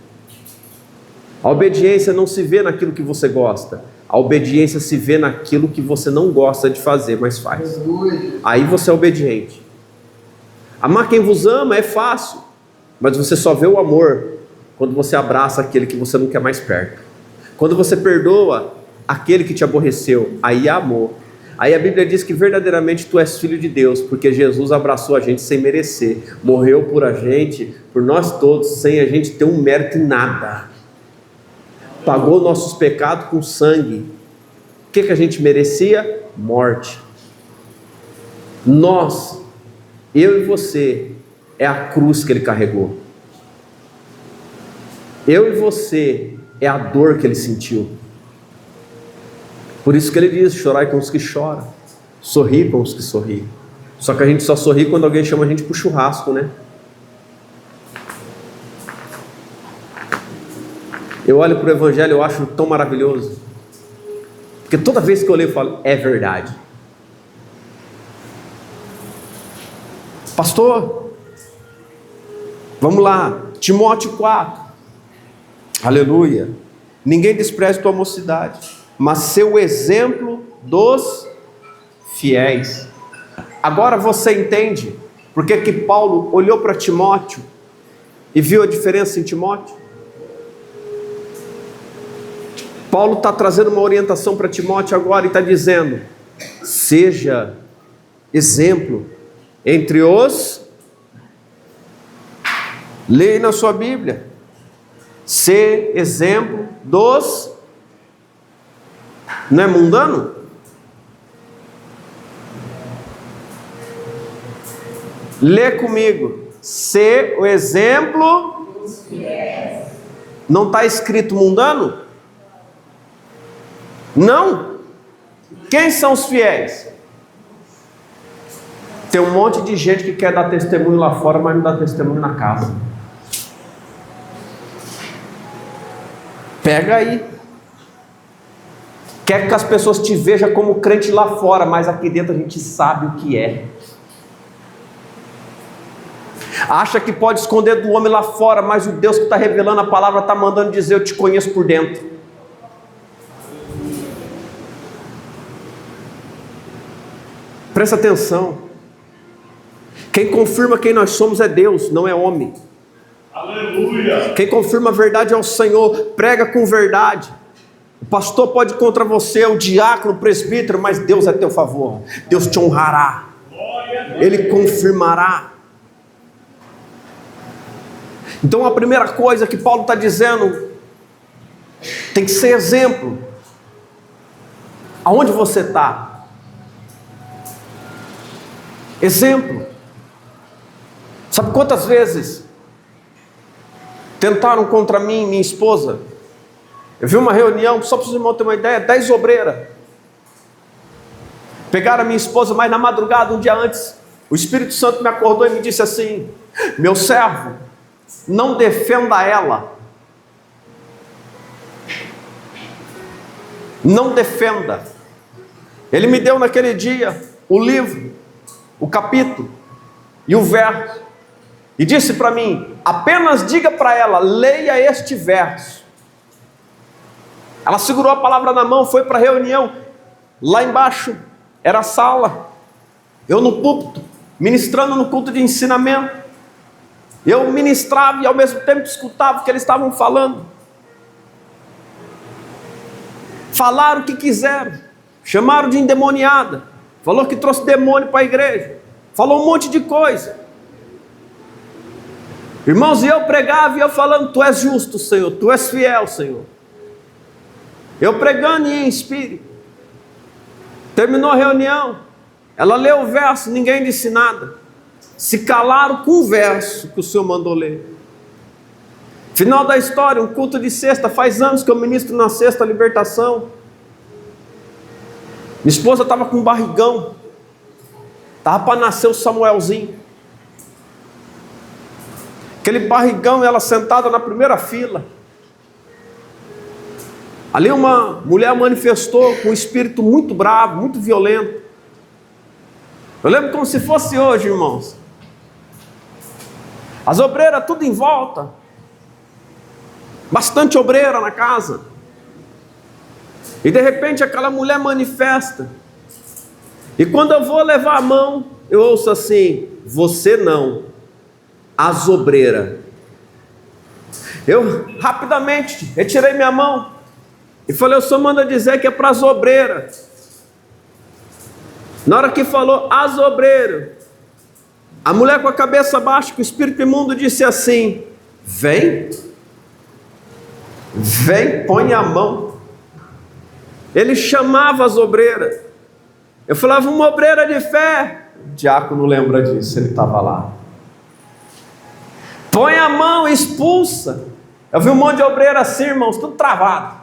A obediência não se vê naquilo que você gosta, a obediência se vê naquilo que você não gosta de fazer, mas faz. Aí você é obediente. Amar quem vos ama é fácil, mas você só vê o amor quando você abraça aquele que você não quer mais perto. Quando você perdoa aquele que te aborreceu, aí é amor. Aí a Bíblia diz que verdadeiramente tu és filho de Deus, porque Jesus abraçou a gente sem merecer, morreu por a gente, por nós todos, sem a gente ter um mérito em nada. Pagou nossos pecados com sangue. O que a gente merecia? Morte. Nós, eu e você, é a cruz que ele carregou. Eu e você, é a dor que ele sentiu. Por isso que ele diz, chorai com os que choram, sorri com os que sorriem. Só que a gente só sorri quando alguém chama a gente para o churrasco, né? Eu olho para o Evangelho, eu acho tão maravilhoso. Porque toda vez que eu leio eu falo, é verdade. Pastor, vamos lá, Timóteo 4, aleluia. Ninguém despreze tua mocidade, mas ser o exemplo dos fiéis. Agora você entende por que Paulo olhou para Timóteo e viu a diferença em Timóteo? Paulo está trazendo uma orientação para Timóteo agora e está dizendo: seja exemplo entre os... Leia na sua Bíblia. Ser exemplo dos... Não é mundano? Lê comigo. Ser o exemplo dos fiéis. Não está escrito mundano? Não. Quem são os fiéis? Tem um monte de gente que quer dar testemunho lá fora, mas não dá testemunho na casa. Pega aí. Quer que as pessoas te vejam como crente lá fora, mas aqui dentro a gente sabe o que é. Acha que pode esconder do homem lá fora, mas o Deus que está revelando a palavra está mandando dizer: eu te conheço por dentro. Presta atenção. Quem confirma quem nós somos é Deus, não é homem. Aleluia. Quem confirma a verdade é o Senhor. Prega com verdade. O pastor pode ir contra você, o diácono, o presbítero, mas Deus é teu favor. Deus te honrará. Ele confirmará. Então a primeira coisa que Paulo está dizendo, tem que ser exemplo. Aonde você está? Exemplo. Sabe quantas vezes tentaram contra mim, minha esposa? Eu vi uma reunião, só para os irmãos terem uma ideia, 10 obreiras. Pegaram a minha esposa, mas na madrugada, um dia antes, o Espírito Santo me acordou e me disse assim: meu servo, não defenda ela. Não defenda. Ele me deu naquele dia o livro, o capítulo e o verso. E disse para mim: apenas diga para ela, leia este verso. Ela segurou a palavra na mão, foi para a reunião. Lá embaixo era a sala, eu no púlpito, ministrando no culto de ensinamento. Eu ministrava e ao mesmo tempo escutava o que eles estavam falando. Falaram o que quiseram, chamaram de endemoniada, falou que trouxe demônio para a igreja, falou um monte de coisa. Irmãos, e eu pregava e eu falando: tu és justo, Senhor, tu és fiel, Senhor. Eu pregando em espírito. Terminou a reunião, ela leu o verso, ninguém disse nada. Se calaram com o verso que o Senhor mandou ler. Final da história, um culto de sexta. Faz anos que eu ministro na sexta libertação. Minha esposa estava com um barrigão, estava para nascer o Samuelzinho. Aquele barrigão, ela sentada na primeira fila. Ali uma mulher manifestou com um espírito muito bravo, muito violento. Eu lembro como se fosse hoje, irmãos. As obreiras tudo em volta. Bastante obreira na casa. E de repente aquela mulher manifesta. E quando eu vou levar a mão, eu ouço assim: você não, as obreiras. Eu rapidamente retirei minha mão e falei: o senhor manda dizer que é para as obreiras. Na hora que falou as obreiras, a mulher com a cabeça baixa, com o espírito imundo, disse assim: vem, põe a mão. Ele chamava as obreiras. Eu falava: uma obreira de fé. O diácono lembra disso, ele estava lá. Põe a mão, expulsa. Eu vi um monte de obreira assim, irmãos, tudo travado.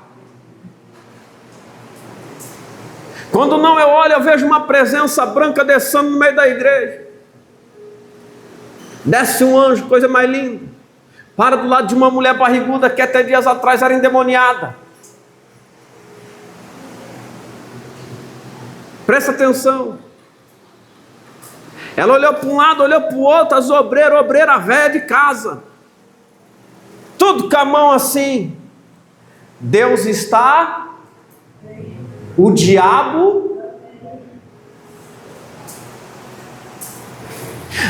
Quando não eu olho, eu vejo uma presença branca descendo no meio da igreja. Desce um anjo, coisa mais linda. Para do lado de uma mulher barriguda que até dias atrás era endemoniada. Presta atenção. Ela olhou para um lado, olhou para o outro, as obreira velha de casa. Tudo com a mão assim. Deus está, o diabo.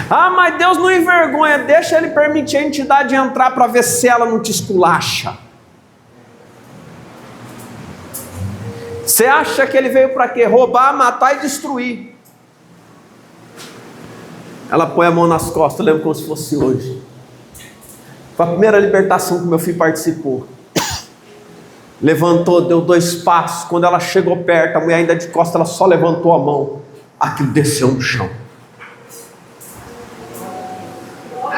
Mas Deus não envergonha, deixa Ele permitir a entidade entrar para ver se ela não te esculacha. Você acha que Ele veio para quê? Roubar, matar e destruir. Ela põe a mão nas costas, eu lembro como se fosse hoje. Foi a primeira libertação que meu filho participou. Levantou, deu 2 passos. Quando ela chegou perto, a mulher ainda de costas, ela só levantou a mão. Aquilo desceu no chão.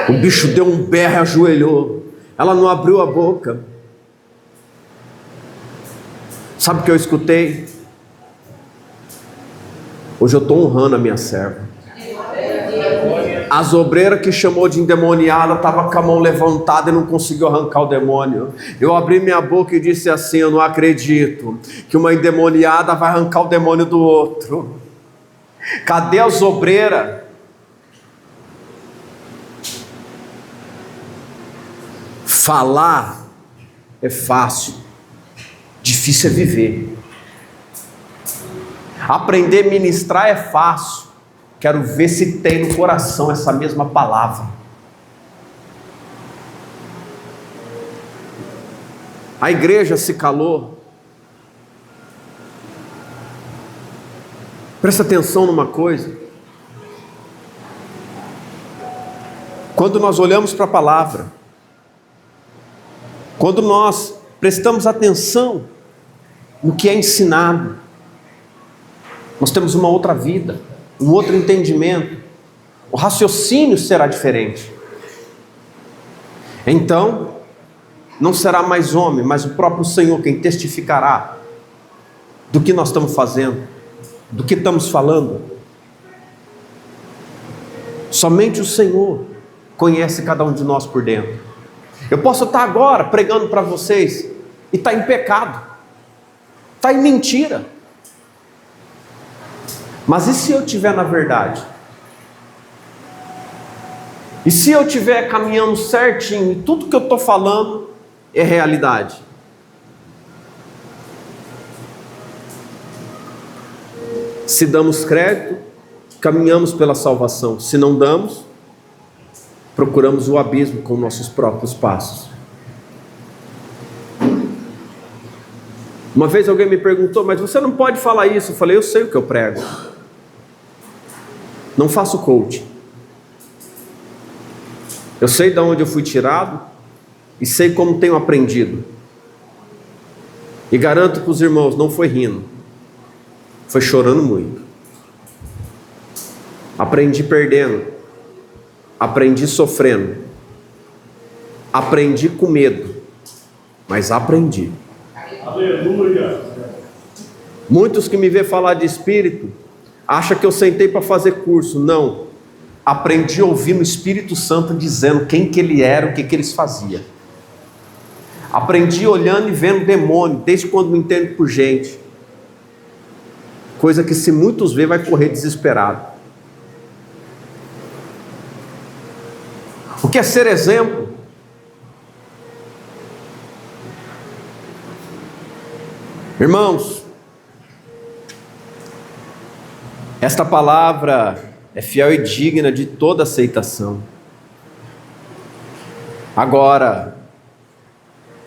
O bicho deu um berro e ajoelhou. Ela não abriu a boca. Sabe o que eu escutei? Hoje eu estou honrando a minha serva. As obreiras que chamou de endemoniada estavam com a mão levantada e não conseguiu arrancar o demônio. Eu abri minha boca e disse assim: eu não acredito que uma endemoniada vai arrancar o demônio do outro. Cadê as obreiras? Falar é fácil, difícil é viver. Aprender a ministrar é fácil. Quero ver se tem no coração essa mesma palavra. A igreja se calou. Presta atenção numa coisa. Quando nós olhamos para a palavra, quando nós prestamos atenção no que é ensinado, nós temos uma outra vida, um outro entendimento, o raciocínio será diferente. Então, não será mais homem, mas o próprio Senhor quem testificará do que nós estamos fazendo, do que estamos falando. Somente o Senhor conhece cada um de nós por dentro. Eu posso estar agora pregando para vocês e estar em pecado, estar em mentira. Mas e se eu estiver na verdade? E se eu estiver caminhando certinho e tudo que eu estou falando é realidade? Se damos crédito, caminhamos pela salvação. Se não damos, procuramos o abismo com nossos próprios passos. Uma vez alguém me perguntou: mas você não pode falar isso? Eu falei: eu sei o que eu prego. Não faço coaching. Eu sei de onde eu fui tirado e sei como tenho aprendido. E garanto para os irmãos, não foi rindo, foi chorando muito. Aprendi perdendo, aprendi sofrendo, aprendi com medo, mas aprendi. Aleluia! Muitos que me vê falar de espírito acham que eu sentei para fazer curso. Não, aprendi a ouvir no Espírito Santo dizendo quem que ele era, o que que eles faziam. Aprendi olhando e vendo demônio, desde quando me entendo por gente. Coisa que se muitos vê vai correr desesperado. O que é ser exemplo? Irmãos, esta palavra é fiel e digna de toda aceitação. Agora,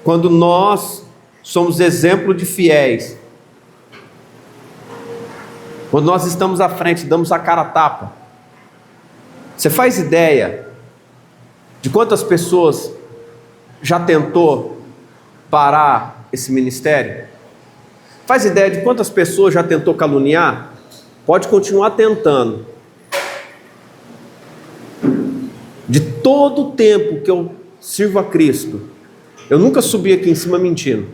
quando nós somos exemplo de fiéis, quando nós estamos à frente, damos a cara a tapa, você faz ideia de quantas pessoas já tentou parar esse ministério? Faz ideia de quantas pessoas já tentou caluniar? Pode continuar tentando. De todo o tempo que eu sirvo a Cristo, eu nunca subi aqui em cima mentindo.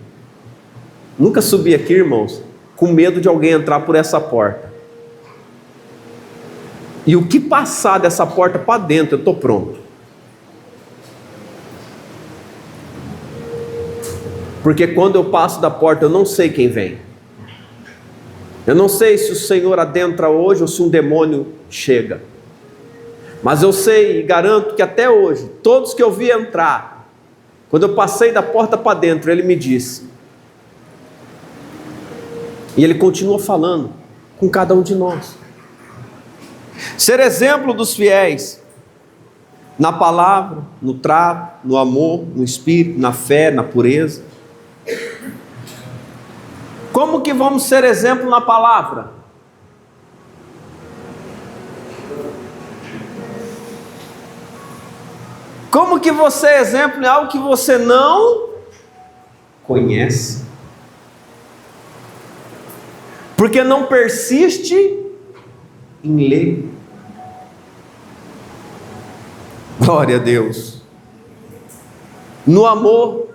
Nunca subi aqui, irmãos, com medo de alguém entrar por essa porta. E o que passar dessa porta para dentro, eu estou pronto. Porque quando eu passo da porta, eu não sei quem vem. Eu não sei se o Senhor adentra hoje ou se um demônio chega. Mas eu sei e garanto que até hoje, todos que eu vi entrar, quando eu passei da porta para dentro, Ele me disse. E Ele continua falando com cada um de nós. Ser exemplo dos fiéis, na palavra, no trato, no amor, no espírito, na fé, na pureza. Como que vamos ser exemplo na palavra? Como que você é exemplo em algo que você não conhece? Porque não persiste em ler. Glória a Deus. No amor.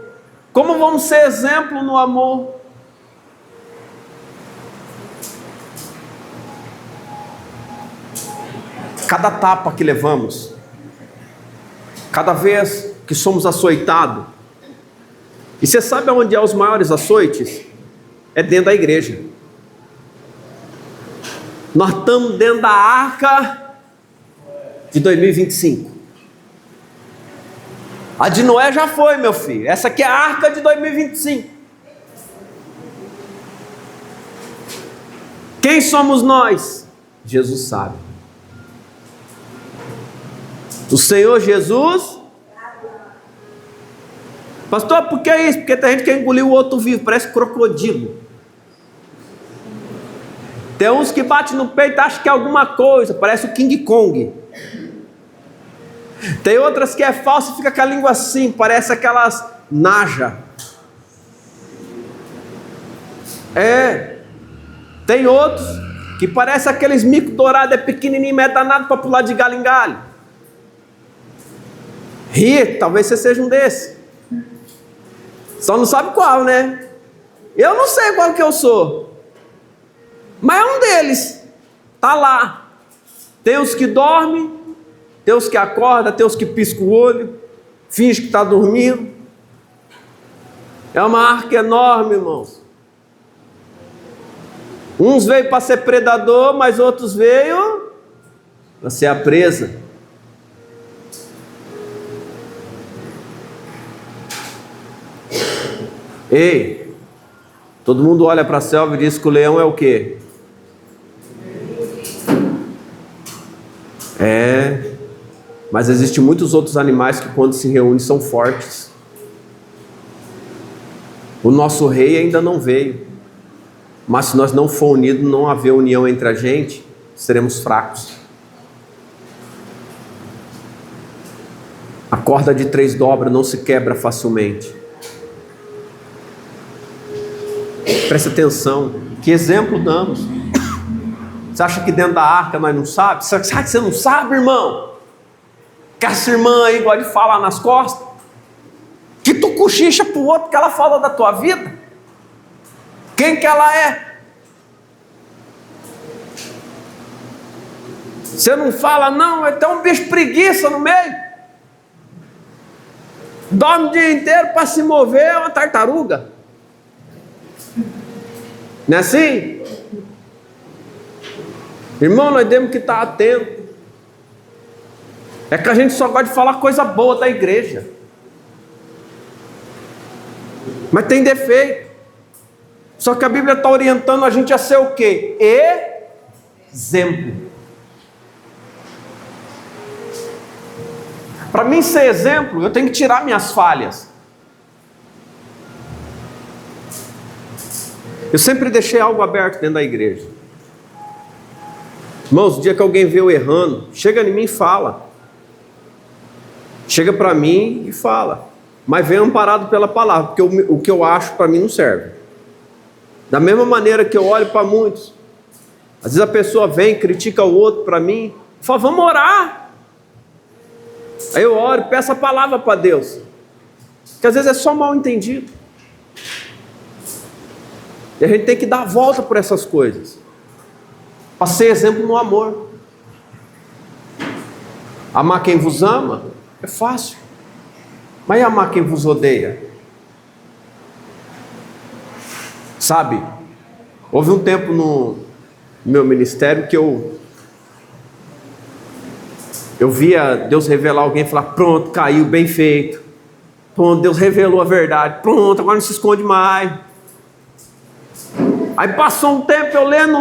Como vamos ser exemplo no amor? Cada tapa que levamos, cada vez que somos açoitados, e você sabe onde é os maiores açoites? É dentro da igreja. Nós estamos dentro da arca de 2025. A de Noé já foi, meu filho. Essa aqui é a arca de 2025. Quem somos nós? Jesus sabe. O Senhor Jesus. Pastor, por que isso? Porque tem gente que engoliu o outro vivo, parece crocodilo. Tem uns que batem no peito e acham que é alguma coisa, parece o King Kong. Tem outras que é falso e fica com a língua assim, parece aquelas naja. Tem outros que parece aqueles mico dourados, é pequenininho, mas é danado para pular de galho em galho. Rir, talvez você seja um desses. Só não sabe qual, né? Eu não sei qual que eu sou, mas é um deles. Tá lá. Tem os que dormem, tem os que acordam, tem os que piscam o olho, finge que está dormindo. É uma arca enorme, irmãos. Uns veio para ser predador, mas outros veio para ser a presa. Ei, todo mundo olha para a selva e diz que o leão é o quê? Mas existem muitos outros animais que quando se reúnem são fortes. O nosso rei ainda não veio, mas se nós não for unidos, não haver união entre a gente, seremos fracos. A corda de 3 dobras não se quebra facilmente. Preste atenção, que exemplo damos? Você acha que dentro da arca nós não sabemos? Será que você não sabe, irmão? Que essa irmã aí gosta de falar nas costas? Que tu cochicha pro outro que ela fala da tua vida? Quem que ela é? Você não fala não, vai ter um bicho preguiça no meio. Dorme o dia inteiro para se mover, é uma tartaruga. Não é assim? Irmão, nós temos que estar atentos. É que a gente só gosta de falar coisa boa da igreja. Mas tem defeito. Só que a Bíblia está orientando a gente a ser o quê? Exemplo. Para mim ser exemplo, eu tenho que tirar minhas falhas. Eu sempre deixei algo aberto dentro da igreja. Irmãos, o dia que alguém vê eu errando, chega em mim e fala. Chega para mim e fala. Mas vem amparado pela palavra, porque o que eu acho para mim não serve. Da mesma maneira que eu olho para muitos. Às vezes a pessoa vem, critica o outro para mim. Fala, vamos orar. Aí eu oro, peço a palavra para Deus. Que às vezes é só mal entendido. E a gente tem que dar a volta por essas coisas. Para ser exemplo no amor. Amar quem vos ama é fácil. Mas e amar quem vos odeia? Sabe? Houve um tempo no meu ministério que eu via Deus revelar alguém e falar: pronto, caiu, bem feito. Pronto, Deus revelou a verdade. Pronto, agora não se esconde mais. Aí passou um tempo, eu lendo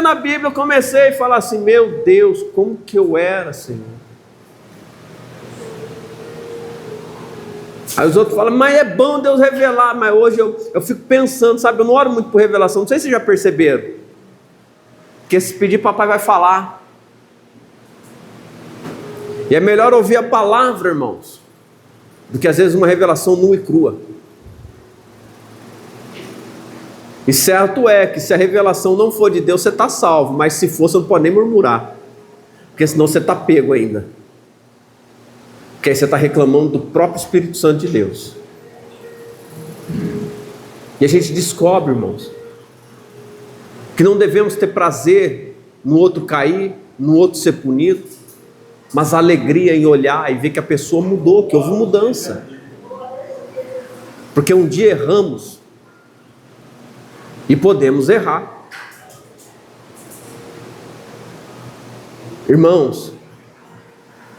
a Bíblia, eu comecei a falar assim: meu Deus, como que eu era, Senhor? Aí os outros falam: mas é bom Deus revelar. Mas hoje eu fico pensando, sabe, eu não oro muito por revelação. Não sei se vocês já perceberam, porque se pedir, papai vai falar. E é melhor ouvir a palavra, irmãos, do que às vezes uma revelação nua e crua. E certo é que se a revelação não for de Deus, você está salvo. Mas se for, você não pode nem murmurar, porque senão você está pego ainda. Porque aí você está reclamando do próprio Espírito Santo de Deus. E a gente descobre, irmãos, que não devemos ter prazer no outro cair, no outro ser punido, mas alegria em olhar e ver que a pessoa mudou, que houve mudança. Porque um dia erramos e podemos errar. Irmãos,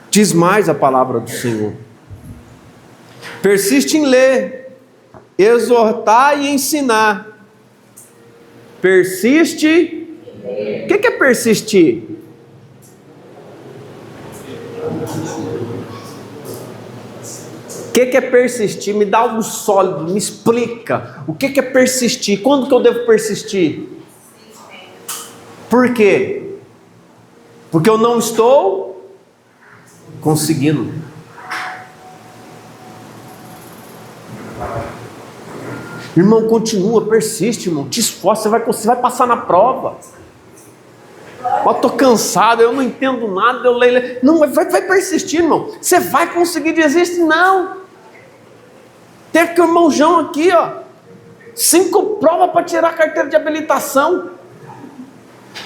diz mais a palavra do Senhor: persiste em ler, exortar e ensinar. Persiste. O que é persistir? O que é persistir? Me dá algo sólido, me explica. O que é persistir? Quando que eu devo persistir? Por quê? Porque eu não estou conseguindo. Irmão, continua, persiste, irmão. Te esforça, você vai passar na prova. Eu estou cansado, eu não entendo nada, eu leio. Não, vai persistir, irmão. Você vai conseguir, desistir? Não. Teve que o irmão João aqui, 5 provas para tirar a carteira de habilitação.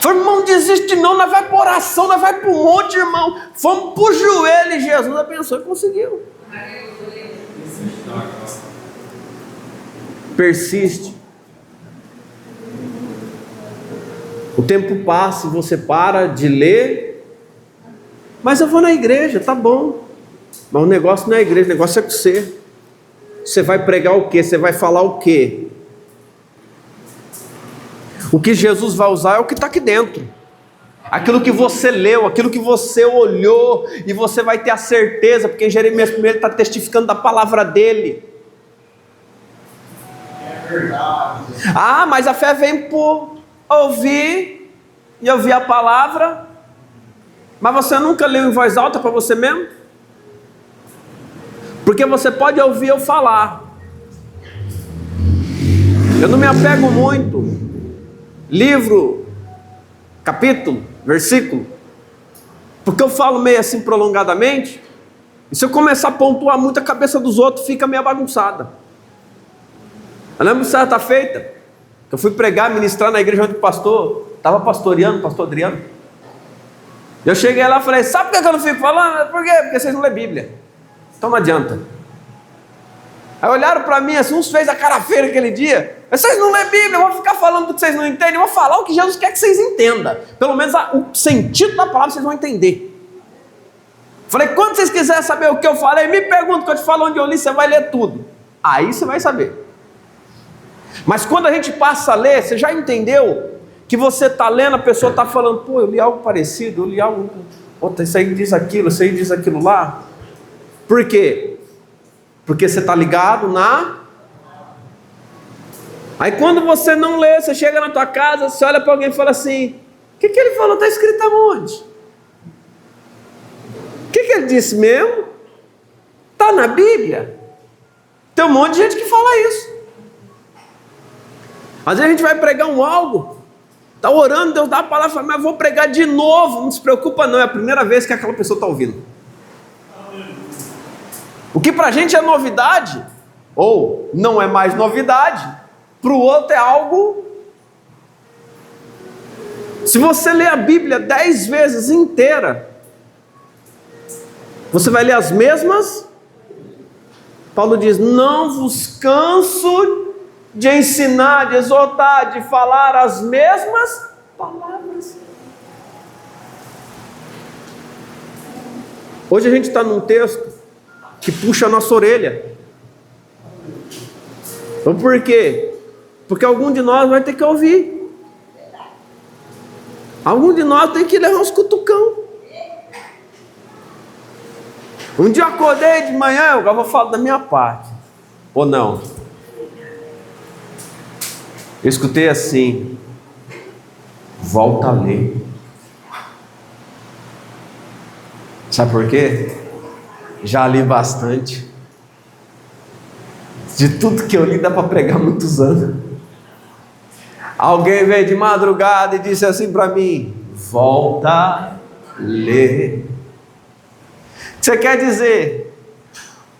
Foi: irmão, desiste não, nós vai para oração, nós vai para o monte, irmão. Fomos para o joelho e Jesus abençoou e conseguiu. Persiste. O tempo passa e você para de ler. Mas eu vou na igreja, tá bom. Mas o negócio não é a igreja, o negócio é com você. Você vai pregar o quê? Você vai falar o quê? O que Jesus vai usar é o que está aqui dentro. Aquilo que você leu, aquilo que você olhou, e você vai ter a certeza, porque em Jeremias 1 ele está testificando da palavra dele. É verdade. Ah, mas a fé vem por ouvir e ouvir a palavra. Mas você nunca leu em voz alta para você mesmo? Porque você pode ouvir eu falar. Eu não me apego muito. Livro, capítulo, versículo. Porque eu falo meio assim prolongadamente. E se eu começar a pontuar muito, a cabeça dos outros fica meio bagunçada. Eu lembro de certa feita que eu fui pregar, ministrar na igreja onde o pastor estava pastoreando, pastor Adriano. Eu cheguei lá e falei: sabe por que eu não fico falando? Por quê? Porque vocês não lêem Bíblia. Então não adianta. Aí olharam para mim assim, uns fez a cara feia aquele dia. Vocês não lêem Bíblia, eu vou ficar falando do que vocês não entendem, eu vou falar o que Jesus quer que vocês entendam. Pelo menos o sentido da palavra vocês vão entender. Falei: quando vocês quiserem saber o que eu falei, me pergunta, que eu te falo onde eu li, você vai ler tudo. Aí você vai saber. Mas quando a gente passa a ler, você já entendeu que você está lendo, a pessoa está falando: pô, eu li algo parecido, eu li algo, outra, isso aí diz aquilo, isso aí diz aquilo lá. Por quê? Porque você está ligado na... Aí quando você não lê, você chega na tua casa, você olha para alguém e fala assim: o que ele falou? Está escrito aonde? O que ele disse mesmo? Está na Bíblia? Tem um monte de gente que fala isso. Às vezes a gente vai pregar algo, está orando, Deus dá a palavra, fala: mas eu vou pregar de novo. Não se preocupa não, é a primeira vez que aquela pessoa está ouvindo. O que para a gente é novidade, ou não é mais novidade, para o outro é algo. Se você ler a Bíblia 10 vezes inteira, você vai ler as mesmas. Paulo diz: não vos canso de ensinar, de exortar, de falar as mesmas palavras. Hoje a gente está num texto que puxa a nossa orelha. Então por quê? Porque algum de nós vai ter que ouvir. Algum de nós tem que levar uns cutucão. Um dia eu acordei de manhã, eu vou falar da minha parte. Ou não? Eu escutei assim: volta a ler. Sabe por quê? Já li bastante. De tudo que eu li dá para pregar muitos anos. Alguém veio de madrugada e disse assim para mim: volta a ler. O que você quer dizer?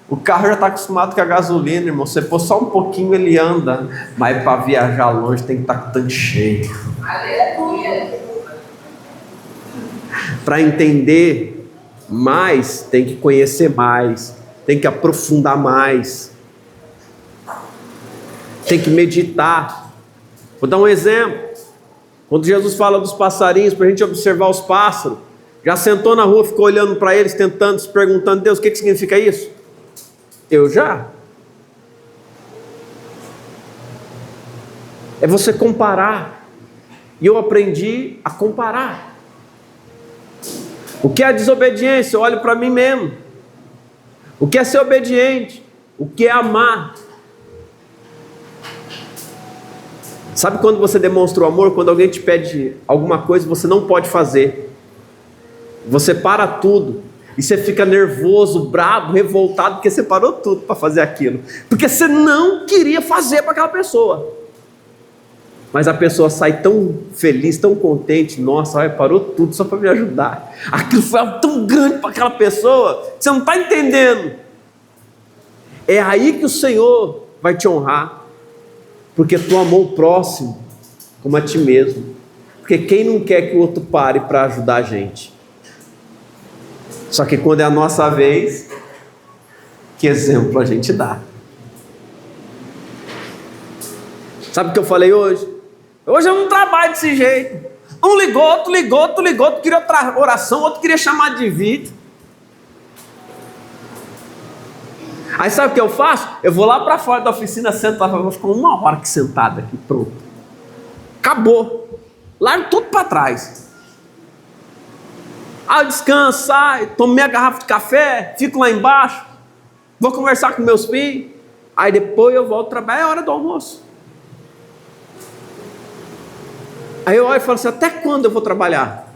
O carro já está acostumado com a gasolina, irmão. Você pôr só um pouquinho, ele anda. Mas para viajar longe tem que estar com o tanque cheio. Aleluia! Para entender mais, tem que conhecer mais, tem que aprofundar mais, tem que meditar. Vou dar um exemplo. Quando Jesus fala dos passarinhos, para a gente observar os pássaros, já sentou na rua, ficou olhando para eles, tentando, se perguntando: Deus, o que significa isso? Eu já. É você comparar. E eu aprendi a comparar. O que é a desobediência? Eu olho para mim mesmo. O que é ser obediente? O que é amar? Sabe quando você demonstra o amor? Quando alguém te pede alguma coisa, você não pode fazer. Você para tudo. E você fica nervoso, bravo, revoltado, porque você parou tudo para fazer aquilo. Porque você não queria fazer para aquela pessoa. Mas a pessoa sai tão feliz, tão contente: nossa, parou tudo só para me ajudar. Aquilo foi algo tão grande para aquela pessoa, você não está entendendo. É aí que o Senhor vai te honrar, porque tu amou o próximo como a ti mesmo. Porque quem não quer que o outro pare para ajudar a gente? Só que quando é a nossa vez, que exemplo a gente dá? Sabe o que eu falei hoje? Hoje eu não trabalho desse jeito. Um ligou, outro ligou, outro ligou, outro queria outra oração, outro queria chamar de vídeo. Aí sabe o que eu faço? Eu vou lá para fora da oficina, sento lá, vou ficar uma hora aqui sentado aqui, pronto. Acabou. Largo tudo para trás. Aí eu descanso, saio, tomo minha garrafa de café, fico lá embaixo, vou conversar com meus filhos, aí depois eu volto trabalhar, é hora do almoço. Aí eu olho e falo assim: até quando eu vou trabalhar?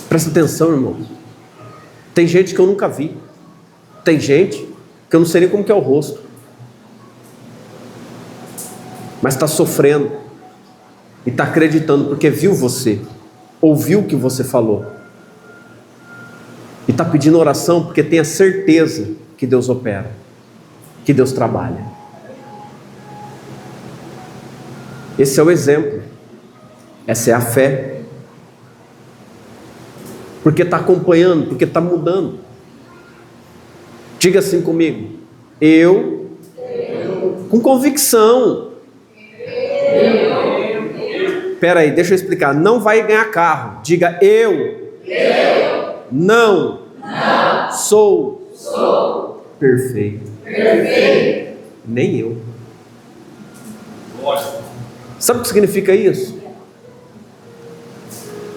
Presta atenção, irmão. Tem gente que eu nunca vi. Tem gente que eu não sei nem como que é o rosto. Mas está sofrendo. E está acreditando porque viu você. Ouviu o que você falou. E está pedindo oração porque tem a certeza que Deus opera. Que Deus trabalha. Esse é o exemplo. Essa é a fé. Porque está acompanhando, porque está mudando. Diga assim comigo: eu com convicção. Espera aí, deixa eu explicar. Não vai ganhar carro. Diga: eu não sou perfeito. Nem eu. Sabe o que significa isso?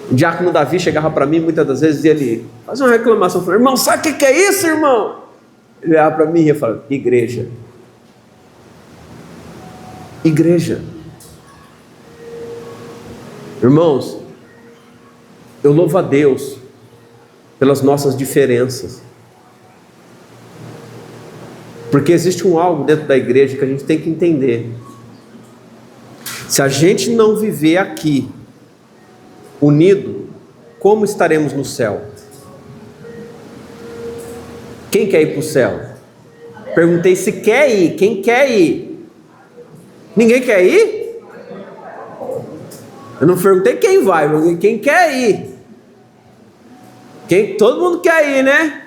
O diácono Davi chegava para mim muitas das vezes e ele fazia uma reclamação. Eu falei: irmão, sabe o que é isso, irmão? Ele olhava para mim e ia falar: igreja. Igreja. Irmãos, eu louvo a Deus pelas nossas diferenças. Porque existe um algo dentro da igreja que a gente tem que entender. Se a gente não viver aqui unido, como estaremos no céu? Quem quer ir para o céu? Perguntei se quer ir. Quem quer ir? Ninguém quer ir? Eu não perguntei quem vai, mas quem quer ir? Todo mundo quer ir, né?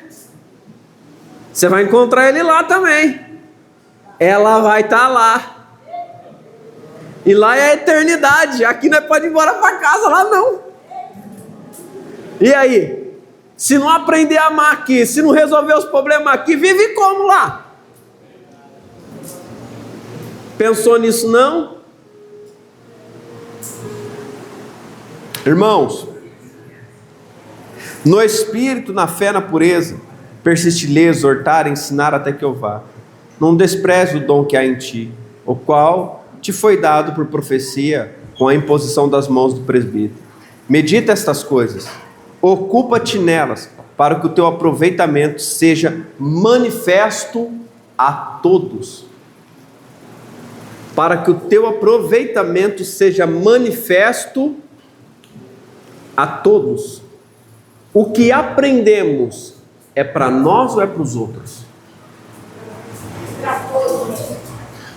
Você vai encontrar ele lá também. ela vai estar lá. E lá é a eternidade. Aqui não pode ir embora para casa, lá não. E aí? Se não aprender a amar aqui, se não resolver os problemas aqui, vive como lá? Pensou nisso não? Irmãos, no espírito, na fé, na pureza, persiste, ler, exortar, ensinar até que eu vá. Não despreze o dom que há em ti, o qual te foi dado por profecia com a imposição das mãos do presbítero. Medita estas coisas, ocupa-te nelas, para que o teu aproveitamento seja manifesto a todos. Para que o teu aproveitamento seja manifesto a todos. O que aprendemos é para nós ou é para os outros?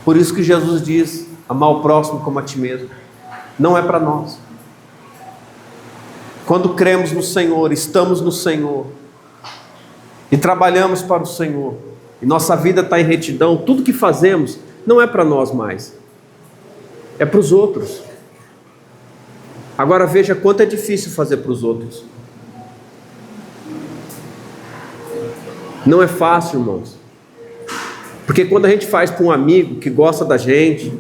Por isso que Jesus diz: amar o próximo como a ti mesmo. Não é para nós. Quando cremos no Senhor, estamos no Senhor e trabalhamos para o Senhor, e nossa vida está em retidão, tudo que fazemos não é para nós mais, é para os outros. Agora veja quanto é difícil fazer para os outros. Não é fácil, irmãos. Porque quando a gente faz para um amigo que gosta da gente,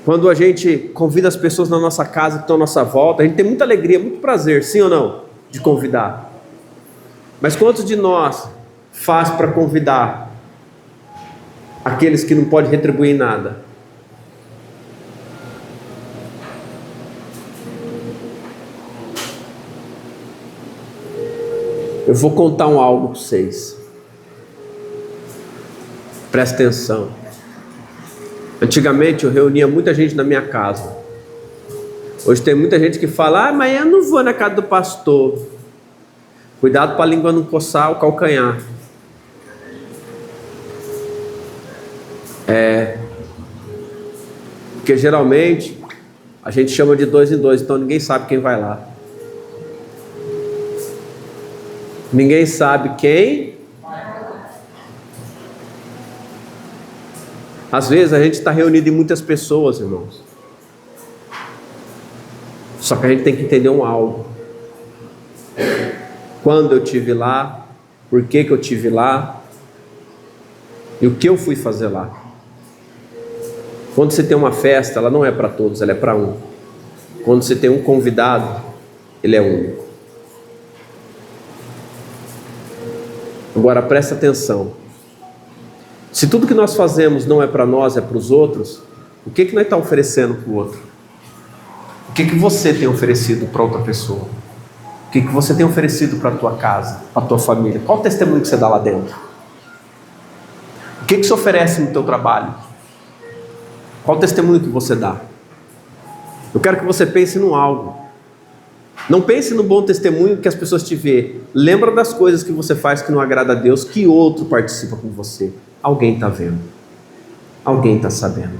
quando a gente convida as pessoas na nossa casa que estão à nossa volta, a gente tem muita alegria, muito prazer, sim ou não, de convidar. Mas quantos de nós faz para convidar aqueles que não podem retribuir nada? Eu vou contar algo para vocês. Presta atenção. Antigamente eu reunia muita gente na minha casa. Hoje tem muita gente que fala: mas eu não vou na casa do pastor. Cuidado para a língua não coçar o calcanhar. Porque geralmente a gente chama de 2 em 2, então ninguém sabe quem vai lá. Ninguém sabe quem. Às vezes a gente está reunido em muitas pessoas, irmãos. Só que a gente tem que entender algo. Quando eu estive lá, por que eu estive lá, e o que eu fui fazer lá. Quando você tem uma festa, ela não é para todos, ela é para um. Quando você tem um convidado, ele é único. Agora presta atenção. Se tudo que nós fazemos não é para nós, é para os outros, o que nós estamos oferecendo para o outro? O que você tem oferecido para outra pessoa? O que você tem oferecido para a tua casa, para a tua família? Qual o testemunho que você dá lá dentro? O que você oferece no teu trabalho? Qual o testemunho que você dá? Eu quero que você pense no algo. Não pense no bom testemunho que as pessoas te vê. Lembra das coisas que você faz que não agrada a Deus, que outro participa com você. Alguém está vendo. Alguém está sabendo.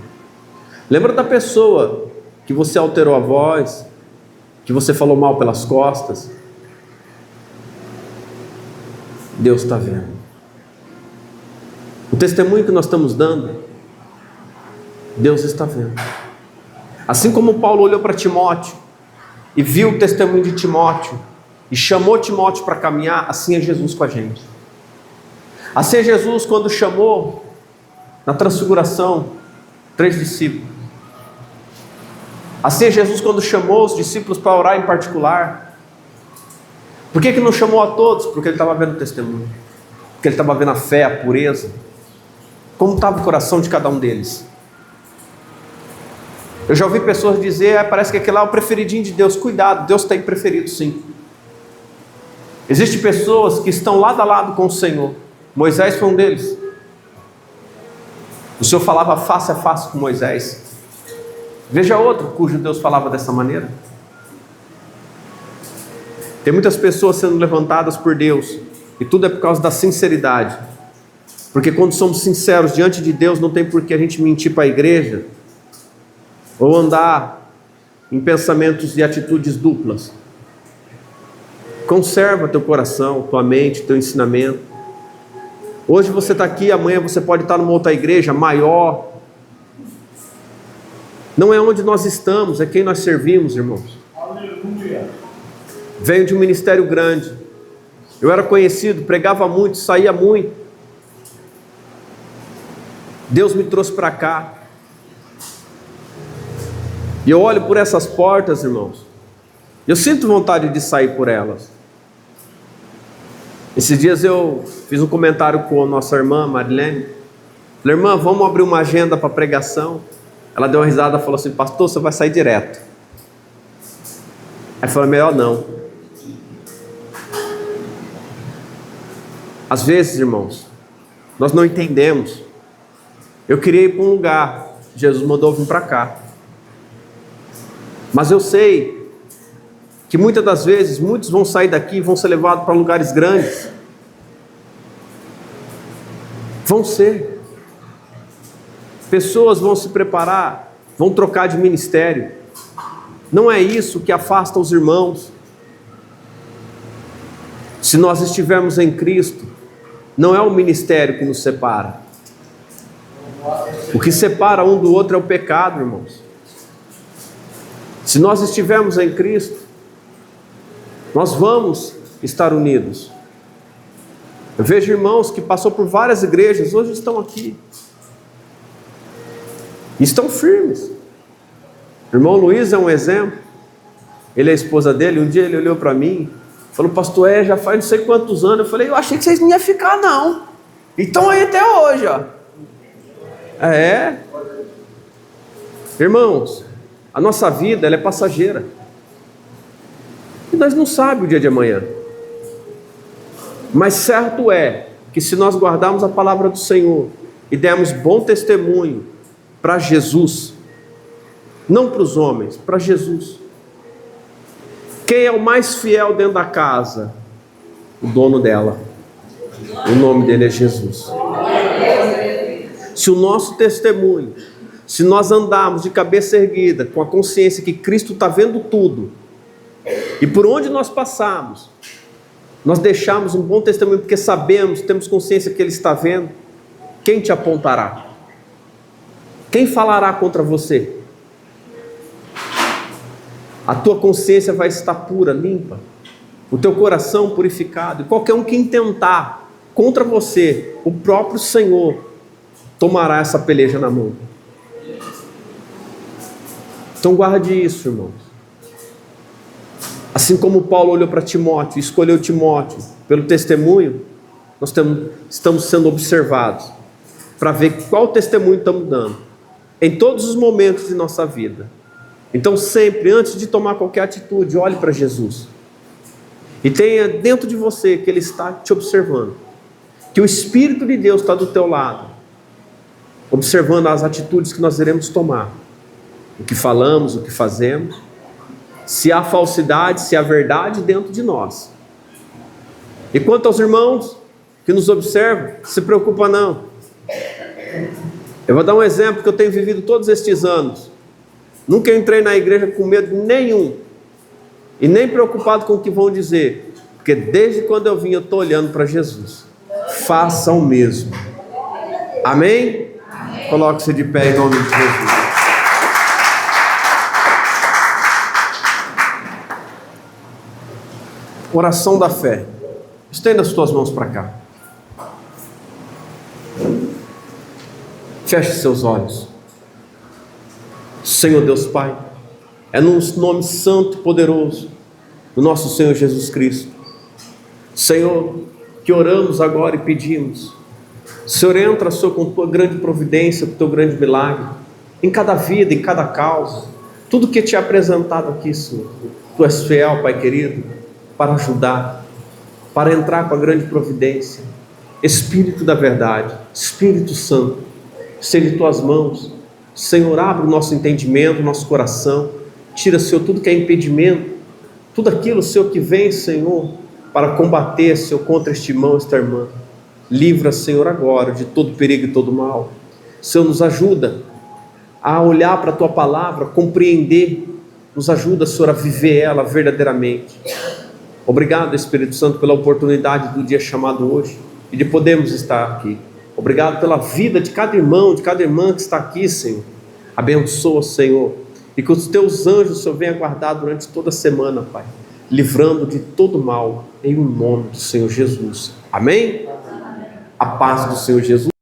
Lembra da pessoa que você alterou a voz, que você falou mal pelas costas. Deus está vendo. O testemunho que nós estamos dando, Deus está vendo. Assim como Paulo olhou para Timóteo e viu o testemunho de Timóteo e chamou Timóteo para caminhar, assim é Jesus com a gente. Assim é Jesus quando chamou na transfiguração 3 discípulos. Assim é Jesus quando chamou os discípulos para orar em particular. Por que não chamou a todos? Porque ele estava vendo o testemunho, porque ele estava vendo a fé, a pureza, como estava o coração de cada um deles. Eu já ouvi pessoas dizer: parece que aquele lá é o preferidinho de Deus. Cuidado, Deus tem preferido sim. Existem pessoas que estão lado a lado com o Senhor. Moisés foi um deles. O Senhor falava face a face com Moisés. Veja outro cujo Deus falava dessa maneira. Tem muitas pessoas sendo levantadas por Deus, e tudo é por causa da sinceridade. Porque quando somos sinceros diante de Deus, não tem por que a gente mentir para a igreja, ou andar em pensamentos e atitudes duplas. Conserva teu coração, tua mente, teu ensinamento. Hoje você está aqui, amanhã você pode estar numa outra igreja maior. Não é onde nós estamos, é quem nós servimos, irmãos. Aleluia. Venho de um ministério grande. Eu era conhecido, pregava muito, saía muito. Deus me trouxe para cá. E eu olho por essas portas, irmãos. Eu sinto vontade de sair por elas. Esses dias eu fiz um comentário com a nossa irmã Marilene. Falei, irmã, vamos abrir uma agenda para pregação. Ela deu uma risada e falou assim, pastor, você vai sair direto. Aí eu falei, melhor não. Às vezes, irmãos, nós não entendemos. Eu queria ir para um lugar, Jesus mandou vir para cá. Mas eu sei que muitas das vezes, muitos vão sair daqui e vão ser levados para lugares grandes. Vão ser. Pessoas vão se preparar, vão trocar de ministério. Não é isso que afasta os irmãos. Se nós estivermos em Cristo, não é o ministério que nos separa. O que separa um do outro é o pecado, irmãos. Se nós estivermos em Cristo, nós vamos estar unidos. Eu vejo irmãos que passou por várias igrejas, hoje estão aqui. E estão firmes. O irmão Luiz é um exemplo. Ele é a esposa dele. Um dia ele olhou para mim, falou, pastor, já faz não sei quantos anos. Eu falei, eu achei que vocês não iam ficar não. E estão aí até hoje, ó. Irmãos, a nossa vida ela é passageira. E nós não sabemos o dia de amanhã. Mas certo é que se nós guardarmos a palavra do Senhor e dermos bom testemunho para Jesus, não para os homens, para Jesus. Quem é o mais fiel dentro da casa? O dono dela. O nome dele é Jesus. Se o nosso testemunho, se nós andarmos de cabeça erguida, com a consciência que Cristo está vendo tudo, e por onde nós passamos, nós deixamos um bom testemunho, porque sabemos, temos consciência que Ele está vendo, quem te apontará? Quem falará contra você? A tua consciência vai estar pura, limpa, o teu coração purificado, e qualquer um que intentar contra você, o próprio Senhor tomará essa peleja na mão. Então guarde isso, irmãos. Assim como Paulo olhou para Timóteo, escolheu Timóteo pelo testemunho, nós estamos sendo observados para ver qual testemunho estamos dando em todos os momentos de nossa vida. Então sempre, antes de tomar qualquer atitude, olhe para Jesus e tenha dentro de você que Ele está te observando, que o Espírito de Deus está do teu lado, observando as atitudes que nós iremos tomar, o que falamos, o que fazemos, se há falsidade, se há verdade dentro de nós. E quanto aos irmãos que nos observam, se preocupa não. Eu vou dar um exemplo que eu tenho vivido todos estes anos. Nunca entrei na igreja com medo nenhum, e nem preocupado com o que vão dizer, porque desde quando eu vim eu estou olhando para Jesus. Faça o mesmo. Amém? Coloque-se de pé em nome de Jesus. Oração da fé. Estenda as tuas mãos para cá. Feche seus olhos. Senhor Deus Pai, é no nome santo e poderoso do nosso Senhor Jesus Cristo, Senhor, que oramos agora e pedimos. Senhor, entra, Senhor, com tua grande providência, com teu grande milagre, em cada vida, em cada causa, tudo que te é apresentado aqui, Senhor. Tu és fiel, Pai querido, para ajudar, para entrar com a grande providência. Espírito da verdade, Espírito Santo, estende tuas mãos, Senhor, abre o nosso entendimento, o nosso coração, tira, Senhor, tudo que é impedimento, tudo aquilo, Senhor, que vem, Senhor, para combater, Senhor, contra este irmão, esta irmã. Livra, Senhor, agora de todo perigo e todo mal. Senhor, nos ajuda a olhar para a tua palavra, compreender, nos ajuda, Senhor, a viver ela verdadeiramente. Obrigado, Espírito Santo, pela oportunidade do dia chamado hoje. e de podermos estar aqui. Obrigado pela vida de cada irmão, de cada irmã que está aqui, Senhor. Abençoa, Senhor, e que os teus anjos, Senhor, venham guardar durante toda a semana, Pai, livrando de todo mal, em nome do Senhor Jesus. Amém? A paz do Senhor Jesus.